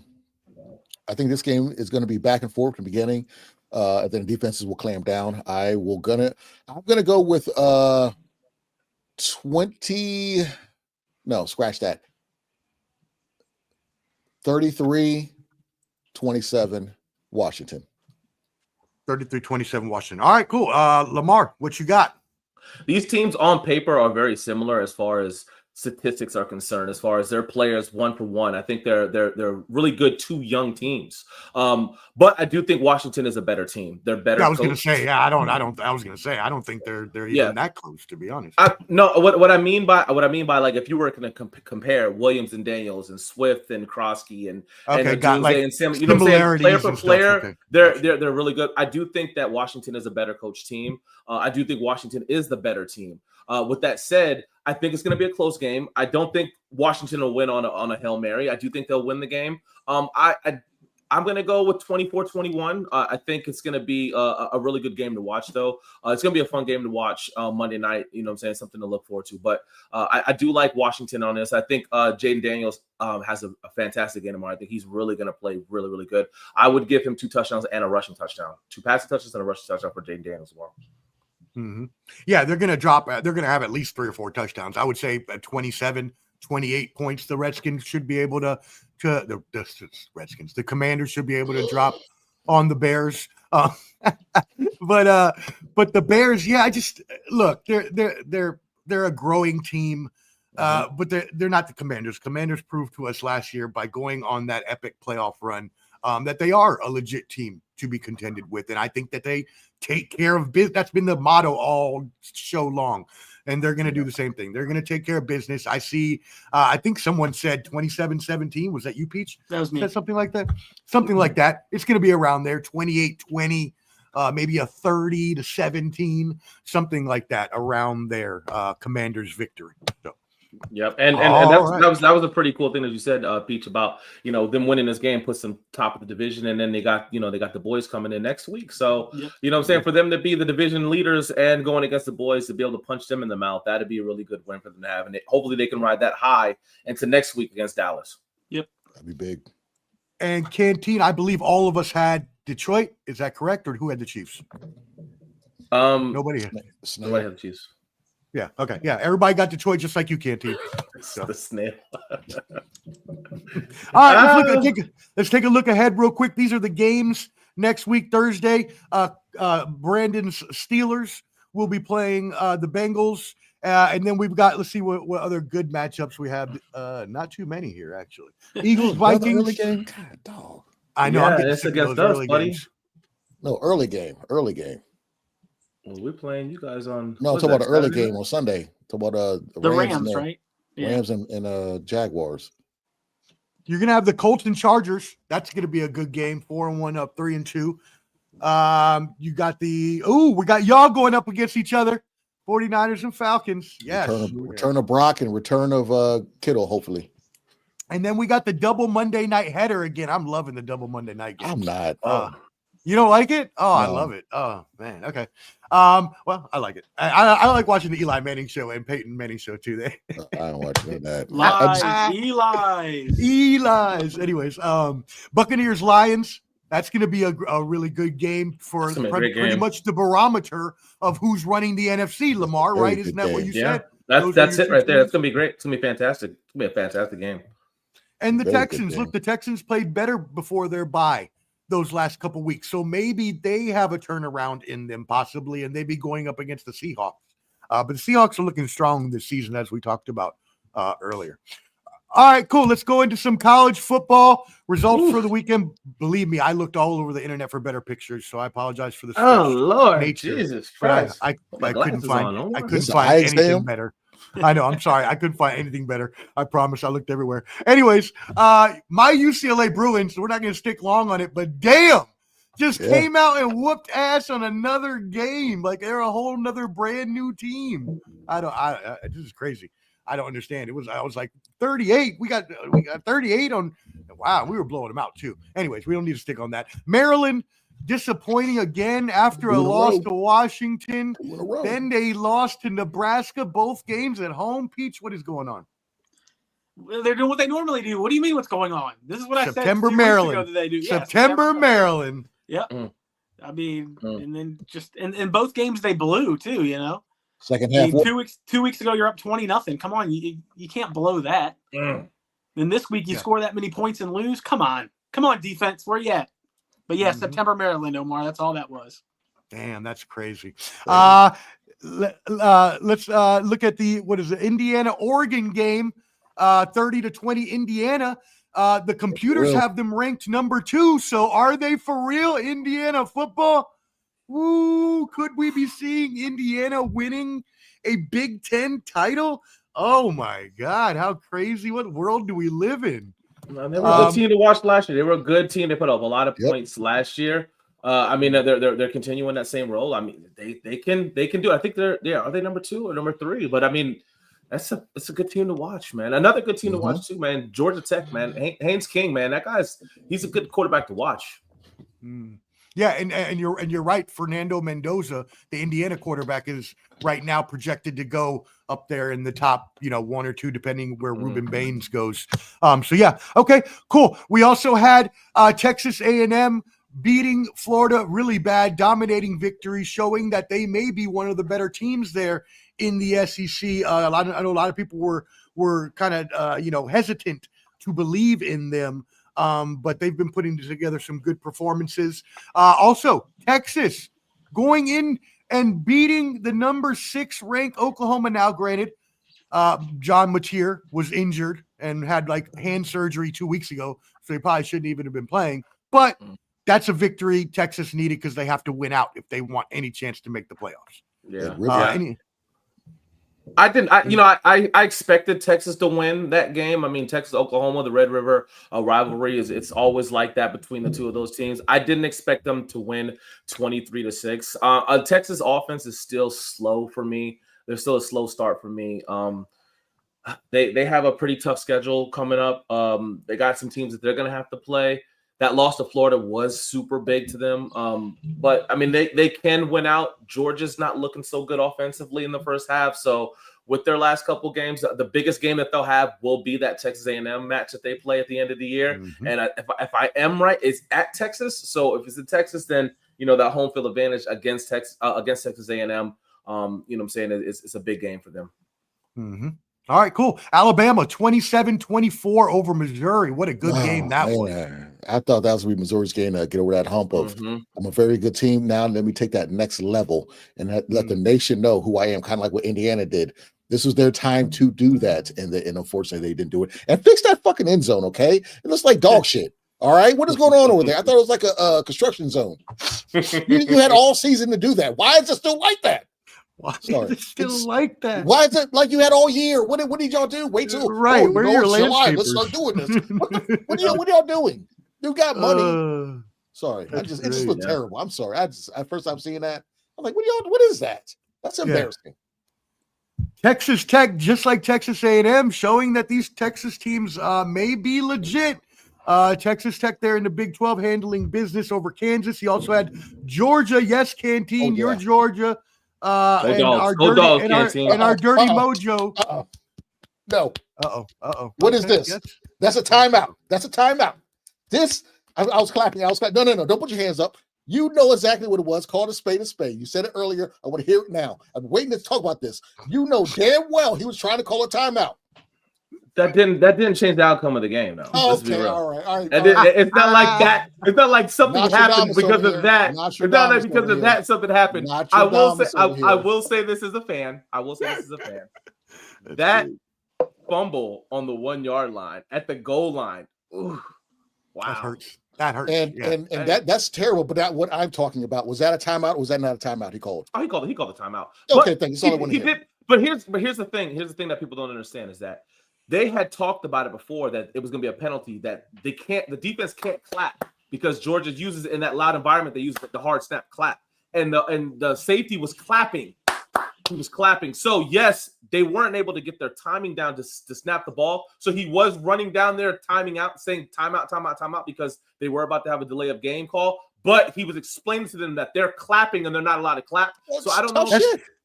think this game is going to be back and forth from the beginning. Then the defenses will clamp down. I'm gonna go with 20. No, scratch that. 33-27 Washington. 33-27 Washington. All right, cool. Lamar, what you got? These teams on paper are very similar as far as statistics are concerned, as far as their players 1-for-1. I think they're really good 2 young teams. But I do think Washington is a better team. They're better. I was going to say, I don't think they're even that close, to be honest. What I mean by like if you were going to compare Williams and Daniels and Swift and Kroski and Sam, you know what I'm saying? Player for player, they're really good. I do think that Washington is a better coach team. I do think Washington is the better team. With that said, I think it's going to be a close game. I don't think Washington will win on a Hail Mary. I do think they'll win the game. I'm going to go with 24-21. I think it's going to be a really good game to watch, though. It's going to be a fun game to watch Monday night. You know what I'm saying? Something to look forward to. But I do like Washington on this. I think Jaden Daniels has a fantastic game tomorrow. I think he's really going to play really, really good. I would give him 2 touchdowns and a rushing touchdown. 2 passing touchdowns and a rushing touchdown for Jaden Daniels tomorrow. Mm-hmm. Yeah, they're going to drop. They're going to have at least 3 or 4 touchdowns. I would say 27, 28 points. The Redskins should be able to the Redskins. The Commanders should be able to drop on the Bears. But the Bears, yeah, I just look. They're a growing team, but they're not the Commanders. Commanders proved to us last year by going on that epic playoff run that they are a legit team to be contended with, and I think that they take care of business. That's been the motto all show long. And they're going to do the same thing. They're going to take care of business. I see. I think someone said 27-17. Was that you, Peach? That was me. Said something like that. Something like that. It's going to be around there. 28-20, maybe a 30-17, something like that around there. Commanders victory. So. Yep, and that was a pretty cool thing that you said, Peach, about them winning this game, puts them top of the division, and then they got the boys coming in next week. So you know what I'm saying, for them to be the division leaders and going against the boys to be able to punch them in the mouth, that'd be a really good win for them to have, and hopefully they can ride that high into next week against Dallas. Yep, that'd be big. And Canteen, I believe all of us had Detroit. Is that correct, or who had the Chiefs? Nobody had the Chiefs. Yeah. Okay. Yeah. Everybody got Detroit just like you can, T. So. The snail. All right. Let's take a look ahead real quick. These are the games next week, Thursday. Brandon's Steelers will be playing the Bengals. And then we've got, let's see what other good matchups we have. Not too many here, actually. Eagles, Vikings. Early game. God, dog. I know. Yeah, I'm getting it's sick against of those us, early buddy. games. No, early game. Well, we're playing you guys on. No, I'm talking about the early game on Sunday. Talk about the Rams, right? Rams and Jaguars. You're gonna have the Colts and Chargers. That's gonna be a good game. 4-1 up, 3-2. You got we got y'all going up against each other. 49ers and Falcons. Yes. Return of Brock and return of Kittle, hopefully. And then we got the double Monday night header again. I'm loving the double Monday night game. I'm not. You don't like it? Oh, no. I love it. Oh, man. Okay. Well, I like it. I like watching the Eli Manning show and Peyton Manning show too. I don't watch that. Eli's. Anyways, Buccaneers Lions. That's going to be a really good game for pretty much the barometer of who's running the NFC. Lamar, right? Isn't that what you said? That's it right there. It's going to be great. It's going to be fantastic. It's going to be a fantastic game. And the Texans. Look, the Texans played better before their bye those last couple weeks. So maybe they have a turnaround in them possibly, and they'd be going up against the Seahawks. But the Seahawks are looking strong this season, as we talked about earlier. All right, cool. Let's go into some college football results for the weekend. Believe me, I looked all over the internet for better pictures, so I apologize for the Lord, nature. Jesus Christ. I couldn't find anything better. I know. I'm sorry. I couldn't find anything better. I promise. I looked everywhere. Anyways, my UCLA Bruins, we're not going to stick long on it, but damn, came out and whooped ass on another game. Like they're a whole nother brand new team. This is crazy. I don't understand. I was like 38. We got 38 on. Wow, we were blowing them out too. Anyways, we don't need to stick on that. Maryland disappointing again after a loss to Washington. Then they lost to Nebraska, both games at home. Peach, what is going on? Well, they're doing what they normally do. What do you mean what's going on? This is what I said 2 weeks Maryland. ago that they do. September, Maryland. Yep. I mean, and then just in both games they blew too, Second half. 2 weeks ago, you're up 20-0. Come on, you can't blow that. Then this week you score that many points and lose. Come on, defense, where you at? But September, Maryland, Omar. That's all that was. Damn, that's crazy. Let's look at the Indiana-Oregon game. 30-20 Indiana. The computers have them ranked number 2. So are they for real? Indiana football. Ooh, could we be seeing Indiana winning a Big Ten title? Oh my God, how crazy! What world do we live in? They were a good team to watch last year. They were a good team. They put up a lot of points last year. I mean, they're continuing that same role. I mean, they can do it. I think are they number 2 or number 3? But I mean, It's a good team to watch, man. Another good team to watch too, man. Georgia Tech, man. Haynes King, man. He's a good quarterback to watch. Yeah, and you're right. Fernando Mendoza, the Indiana quarterback, is right now projected to go up there in the top, 1 or 2, depending where Ruben Baines goes. So yeah, okay, cool. We also had Texas A&M beating Florida really bad, dominating victory, showing that they may be one of the better teams there in the SEC. I know a lot of people were kind of hesitant to believe in them. But they've been putting together some good performances. Also, Texas going in and beating the number 6 ranked Oklahoma. Now, granted, John Mateer was injured and had hand surgery 2 weeks ago, so he probably shouldn't even have been playing. But that's a victory Texas needed because they have to win out if they want any chance to make the playoffs. Yeah. I expected Texas to win that game. I mean, Texas, Oklahoma, the Red River rivalry it's always like that between the two of those teams. I didn't expect them to win 23-6. Texas offense is still slow for me. They're still a slow start for me. They have a pretty tough schedule coming up. They got some teams that they're going to have to play. That loss to Florida was super big to them. But, I mean, they can win out. Georgia's not looking so good offensively in the first half. So, with their last couple games, the biggest game that they'll have will be that Texas A&M match that they play at the end of the year. And if I am right, it's at Texas. So, if it's in Texas, then, that home field advantage against Texas A&M, what I'm saying, it's a big game for them. All right, cool. Alabama 27-24 over Missouri. What a good game that was. I thought that was going to be Missouri's game to get over that hump of I'm a very good team now. Let me take that next level and let the nation know who I am, kind of like what Indiana did. This was their time to do that, and unfortunately they didn't do it. And fix that fucking end zone, okay? It looks like dog shit. All right, what is going on over there? I thought it was like a construction zone. You had all season to do that. Why is it still like that? Why is it still like that? Why is it like you had all year? What did y'all do? Wait till where are your landscapers? Let's start doing this. What are y'all doing? You got money. Sorry, it just looked terrible. I'm sorry. At first I'm seeing that, I'm like, what is that? That's embarrassing. Texas Tech, just like Texas A&M, showing that these Texas teams may be legit. Texas Tech there in the Big 12 handling business over Kansas. He also had Georgia. Yes, Canteen, your Georgia. And our dirty Mojo. No. What is this? Yes. That's a timeout. This, I was clapping. No. Don't put your hands up. You know exactly what it was. Call a spade a spade. You said it earlier. I want to hear it now. I'm waiting to talk about this. You know damn well he was trying to call a timeout. That didn't change the outcome of the game, though. Okay, all right. It's not like that. It's not like something happened because of that. It's not like because of that something happened. I will say this as a fan. That fumble on the 1 yard line at the goal line. Ooh, wow. That hurts. And that's terrible. But what I'm talking about, was that a timeout or was that not a timeout he called? Oh, he called a timeout. Okay, thanks. That's all I want to hear. But here's the thing. Here's the thing that people don't understand is that they had talked about it before that it was going to be a penalty that the defense can't clap because Georgia uses it in that loud environment. They use the hard snap clap, and the safety was clapping. He was clapping. So yes, they weren't able to get their timing down to snap the ball. So he was running down there, timing out, saying timeout, because they were about to have a delay of game call. But he was explaining to them that they're clapping and they're not allowed to clap. So I don't know.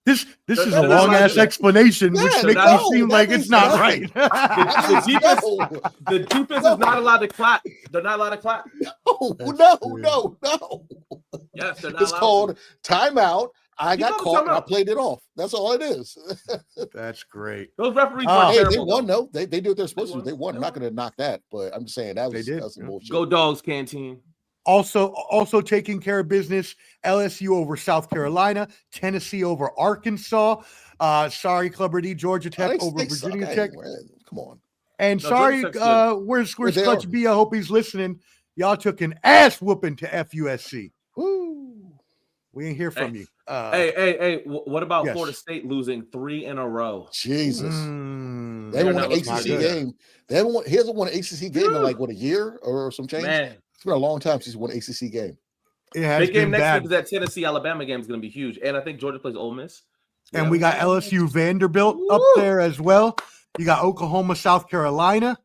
This is a long ass explanation, which makes me seem like it's not right. The defense is not allowed to clap. They're not allowed to clap. No. Yes, they're not. It's called timeout. I got caught and I timeout. played it off. That's all it is. That's great. Those referees weren't terrible. They won, though. They do what they're supposed to do. They won. I'm not going to knock that, but I'm just saying that's some bullshit. Go Dogs, Canteen. Also taking care of business, LSU over South Carolina, Tennessee over Arkansas. Sorry, Clubber D, Georgia Tech over Virginia Tech. Come on. And where's Clutch B? I hope he's listening. Y'all took an ass whooping to FUSC. Woo. We ain't hear from you. Hey, what about Florida State losing 3 in a row? Jesus. They haven't won an ACC game. He hasn't won an ACC game in like, a year or some change? Man. It's been a long time since he won an ACC game. It has Big game been next bad. week is that Tennessee-Alabama game is going to be huge. And I think Georgia plays Ole Miss. And we got LSU Vanderbilt up there as well. You got Oklahoma, South Carolina.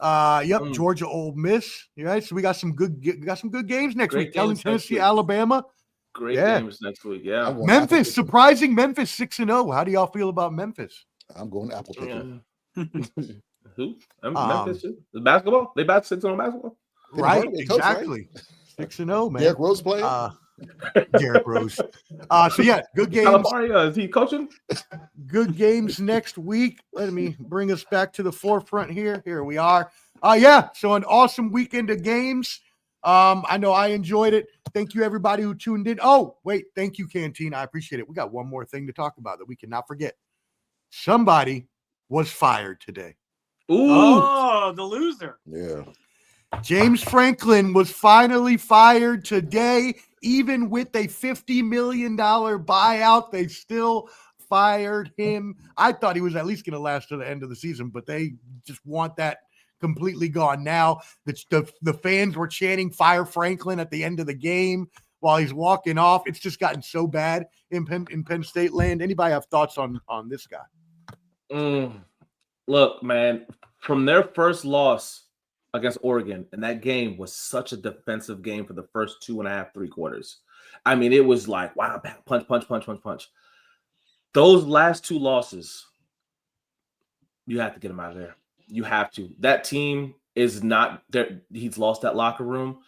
Georgia, Ole Miss. Right, so we got some good games next week. Tennessee, Alabama. Great games next week. Yeah, Memphis, surprising Memphis 6-0. How do y'all feel about Memphis? I'm going apple picker. Who? Memphis. The basketball. They bat 6-0 basketball. Right, exactly. 6-0, man. Derrick Rose playing. Derrick Rose. So yeah, good games. Is he coaching? Good games next week. Let me bring us back to the forefront here. Here we are. So an awesome weekend of games. I know I enjoyed it. Thank you everybody who tuned in. Oh, wait, thank you, Canteen. I appreciate it. We got one more thing to talk about that we cannot forget. Somebody was fired today. Ooh. Oh, the loser. Yeah. James Franklin was finally fired today. Even with a $50 million buyout, they still fired him. I thought he was at least going to last to the end of the season, but they just want that completely gone now. The fans were chanting "Fire Franklin" at the end of the game while he's walking off. It's just gotten so bad in Penn State land. Anybody have thoughts on this guy? Look, man, from their first loss against Oregon, and that game was such a defensive game for the first 2.5, 3 quarters. I mean, it was like, wow, punch. Those last 2 losses, you have to get him out of there. You have to. That team is not there. He's lost that locker room.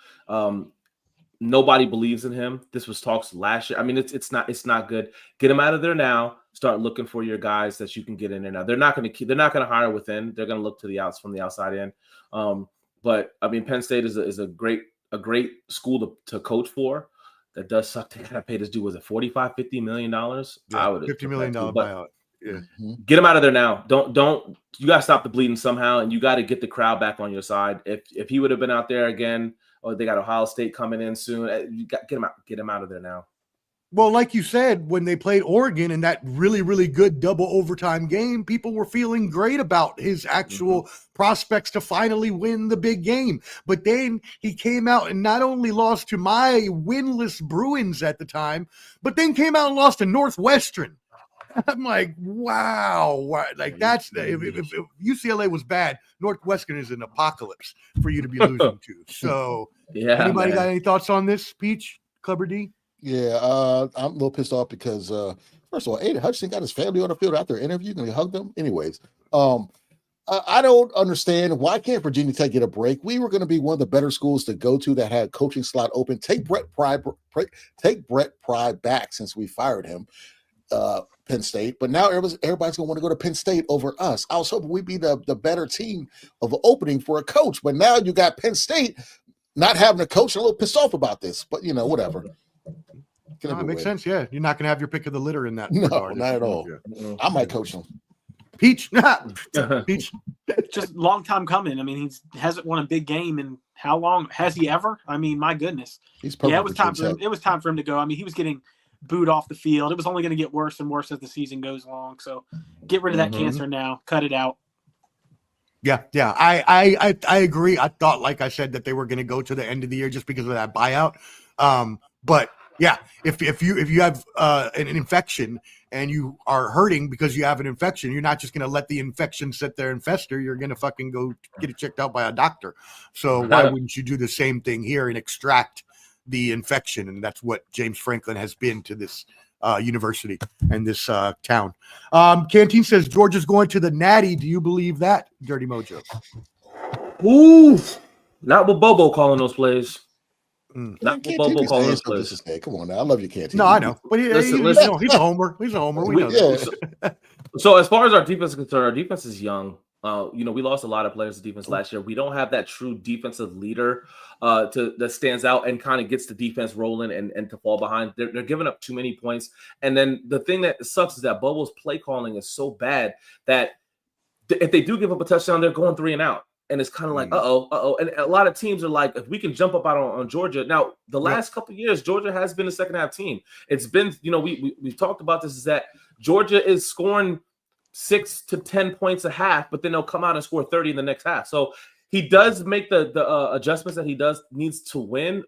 Nobody believes in him. This was talks last year. I mean, it's not good. Get him out of there now. Start looking for your guys that you can get in there now. They're not going to hire within. They're going to look to from the outside in. But I mean, Penn State is a great school to coach for. That does suck. They gotta pay this dude. Was it $45-50 million? Yeah, $50 million buyout. Yeah. Get him out of there now. Don't. You gotta stop the bleeding somehow, and you got to get the crowd back on your side. If he would have been out there again, or they got Ohio State coming in soon, you got get him out of there now. Well, like you said, when they played Oregon in that really, really good double overtime game, people were feeling great about his actual prospects to finally win the big game. But then he came out and not only lost to my winless Bruins at the time, but then came out and lost to Northwestern. I'm like, wow. Like that's if UCLA was bad, Northwestern is an apocalypse for you to be losing to. So anybody got any thoughts on this, Peach, Clubber D? Yeah, I'm a little pissed off because first of all, Aiden Hutchinson got his family on the field after an interview and he hugged them. Anyways, I don't understand why can't Virginia Tech get a break? We were going to be one of the better schools to go to that had coaching slot open. Take Brett Pry back since we fired him, Penn State. But now everybody's going to want to go to Penn State over us. I was hoping we'd be the better team of opening for a coach. But now you got Penn State not having a coach. I'm a little pissed off about this. But whatever. No, it makes sense. Yeah, you're not going to have your pick of the litter in that. No, not at all. I might coach him. Peach, Peach. Just long time coming. I mean, he hasn't won a big game in how long? Has he ever? I mean, my goodness. He's perfect. Yeah, it was time for him. It was time for him to go. I mean, he was getting booed off the field. It was only going to get worse and worse as the season goes along. So, get rid of that cancer now. Cut it out. Yeah. I agree. I thought, like I said, that they were going to go to the end of the year just because of that buyout. But yeah, if you have an infection and you are hurting because you have an infection, you're not just going to let the infection sit there and fester. You're going to fucking go get it checked out by a doctor. So why wouldn't you do the same thing here and extract the infection? And that's what James Franklin has been to this university and this town. Canteen says Georgia's going to the Natty. Do you believe that, Dirty Mojo? Ooh, not with Bobo calling those plays. Not with Bobo calling those plays. Hey, come on now, I love you, Canteen. No, I know, but listen. He's a homer. He's a homer. We know that. So as far as our defense is concerned, our defense is young. We lost a lot of players to defense last year. We don't have that true defensive leader that stands out and kind of gets the defense rolling and to fall behind. They're giving up too many points. And then the thing that sucks is that Bobo's play calling is so bad that if they do give up a touchdown, they're going 3 and out. And it's kind of like, uh-oh. And a lot of teams are like, if we can jump up out on Georgia. Now, the last couple of years, Georgia has been a second half team. It's been, we've talked about this, is that Georgia is scoring 6 to 10 points a half, but then they'll come out and score 30 in the next half. So he does make the adjustments that he needs to win.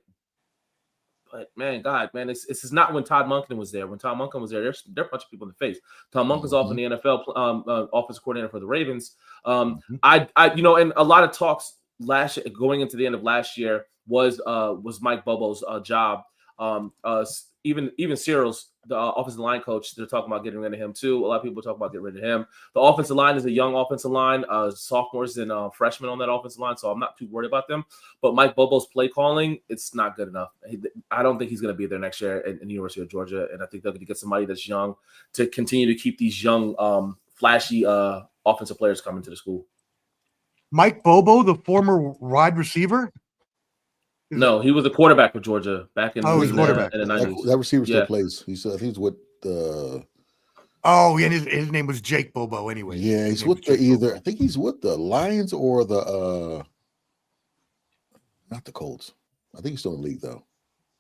But man, this is not when Todd Monken was there. When Todd Monken was there, they're punching people in the face. Todd Monken's off in the NFL offensive coordinator for the Ravens. And a lot of talks going into the end of last year was Mike Bobo's job. Even Cyril's the offensive line coach, they're talking about getting rid of him too. A lot of people talk about getting rid of him. The offensive line is a young offensive line, sophomores and freshmen on that offensive line, so I'm not too worried about them. But Mike Bobo's play calling, it's not good enough. I don't think he's going to be there next year in the University of Georgia, and I think they're going to get somebody that's young to continue to keep these young, flashy offensive players coming to the school. Mike Bobo, the former wide receiver? No, he was a quarterback for Georgia back in, he's quarterback. In the 90s. That receiver still plays. He's with the. Oh, yeah, his name was Jake Bobo anyway. Yeah, he's with I think he's with the Lions or the not the Colts. I think he's still in the league though.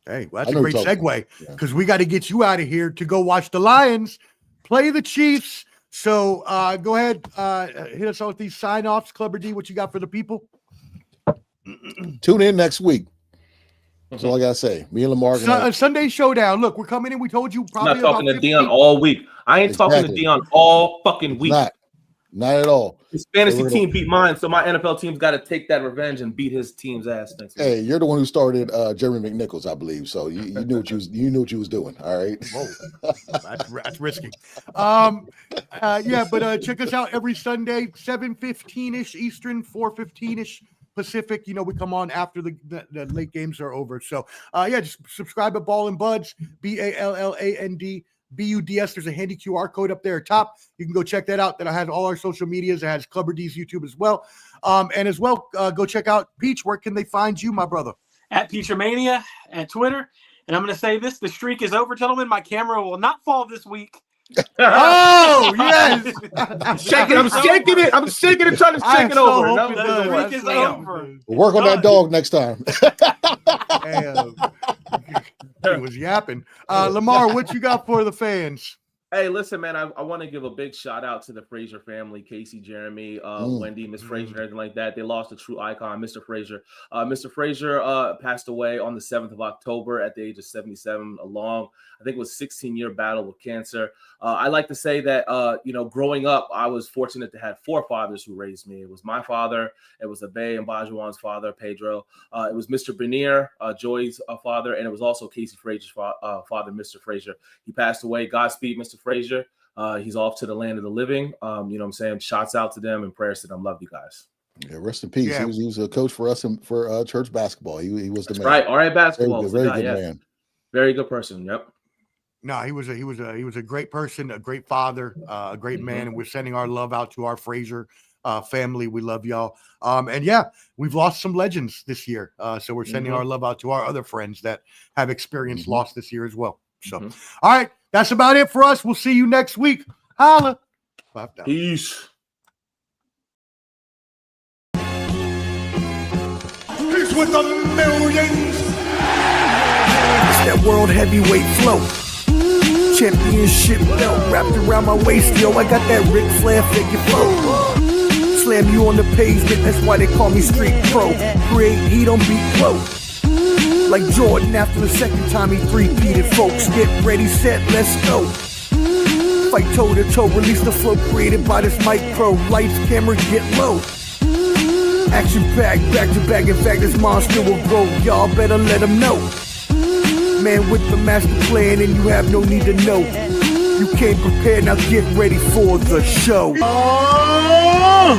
Hey, well, that's a great segue because we got to get you out of here to go watch the Lions play the Chiefs. So go ahead, hit us out with these sign-offs. Clubber D, what you got for the people? Tune in next week. That's all I gotta say. Me and Lamar. Sunday Showdown. Look, we're coming in. We told you probably. I'm not talking to Dion all week. I ain't talking to Dion all fucking week. Not at all. His fantasy team beat mine, so my NFL team's got to take that revenge and beat his team's ass next week. Hey, you're the one who started Jeremy McNichols, I believe. So you knew what you was doing. All right. Whoa, that's risky. But check us out every Sunday, 7:15ish Eastern, 4:15ish Pacific. We come on after the late games are over. So just subscribe to Ball and Buds, BALLAND BUDS. There's a handy QR code up there at top. You can go check that out. That has all our social medias. It has Clubber D's YouTube as well. And as well, go check out Peach. Where can they find you, my brother? At Peachamania at Twitter. And I'm going to say this: the streak is over, gentlemen. My camera will not fall this week. Oh yes, I'm shaking it. I'm shaking it, trying to shake it over. The streak is over. We'll work on that dog next time. He was yapping. Lamar, what you got for the fans? Hey, listen, man, I want to give a big shout out to the Frazier family, Casey, Jeremy, Wendy, Miss Frazier, and everything like that. They lost a true icon, Mr. Frazier. Mr. Frazier passed away on the 7th of October at the age of 77, I think it was 16-year battle with cancer. I like to say that, growing up, I was fortunate to have 4 fathers who raised me. It was my father. It was Abe and Bajuwan's father, Pedro. It was Mr. Bernier, Joy's father, and it was also Casey Frazier's father, Mr. Frazier. He passed away. Godspeed, Mr. Frazier. He's off to the land of the living. You know what I'm saying? Shouts out to them and prayers to them. Love you guys. Yeah, rest in peace. Yeah. He was a coach for us for church basketball. He was the man. Right. All right, basketball. Very good man. Very good person. Yep. No, he was a great person, a great father, a great man, and we're sending our love out to our Frazier family. We love y'all. We've lost some legends this year. So we're sending our love out to our other friends that have experienced loss this year as well. So, all right, that's about it for us. We'll see you next week. Holla. Peace. He's with the millions. It's that world heavyweight flow. Championship belt wrapped around my waist, yo. I got that Ric Flair figure four. Slam you on the pavement, that's why they call me Street Pro. Create heat on beat flow. Like Jordan after the second time he three-peated, folks. Get ready, set, let's go. Fight toe to toe, release the flow created by this mic pro. Lights, camera, get low. Action packed, back to back. In fact, this monster will grow. Y'all better let him know. Man with the master plan, and you have no need to know. You came prepared, now get ready for the show. Oh,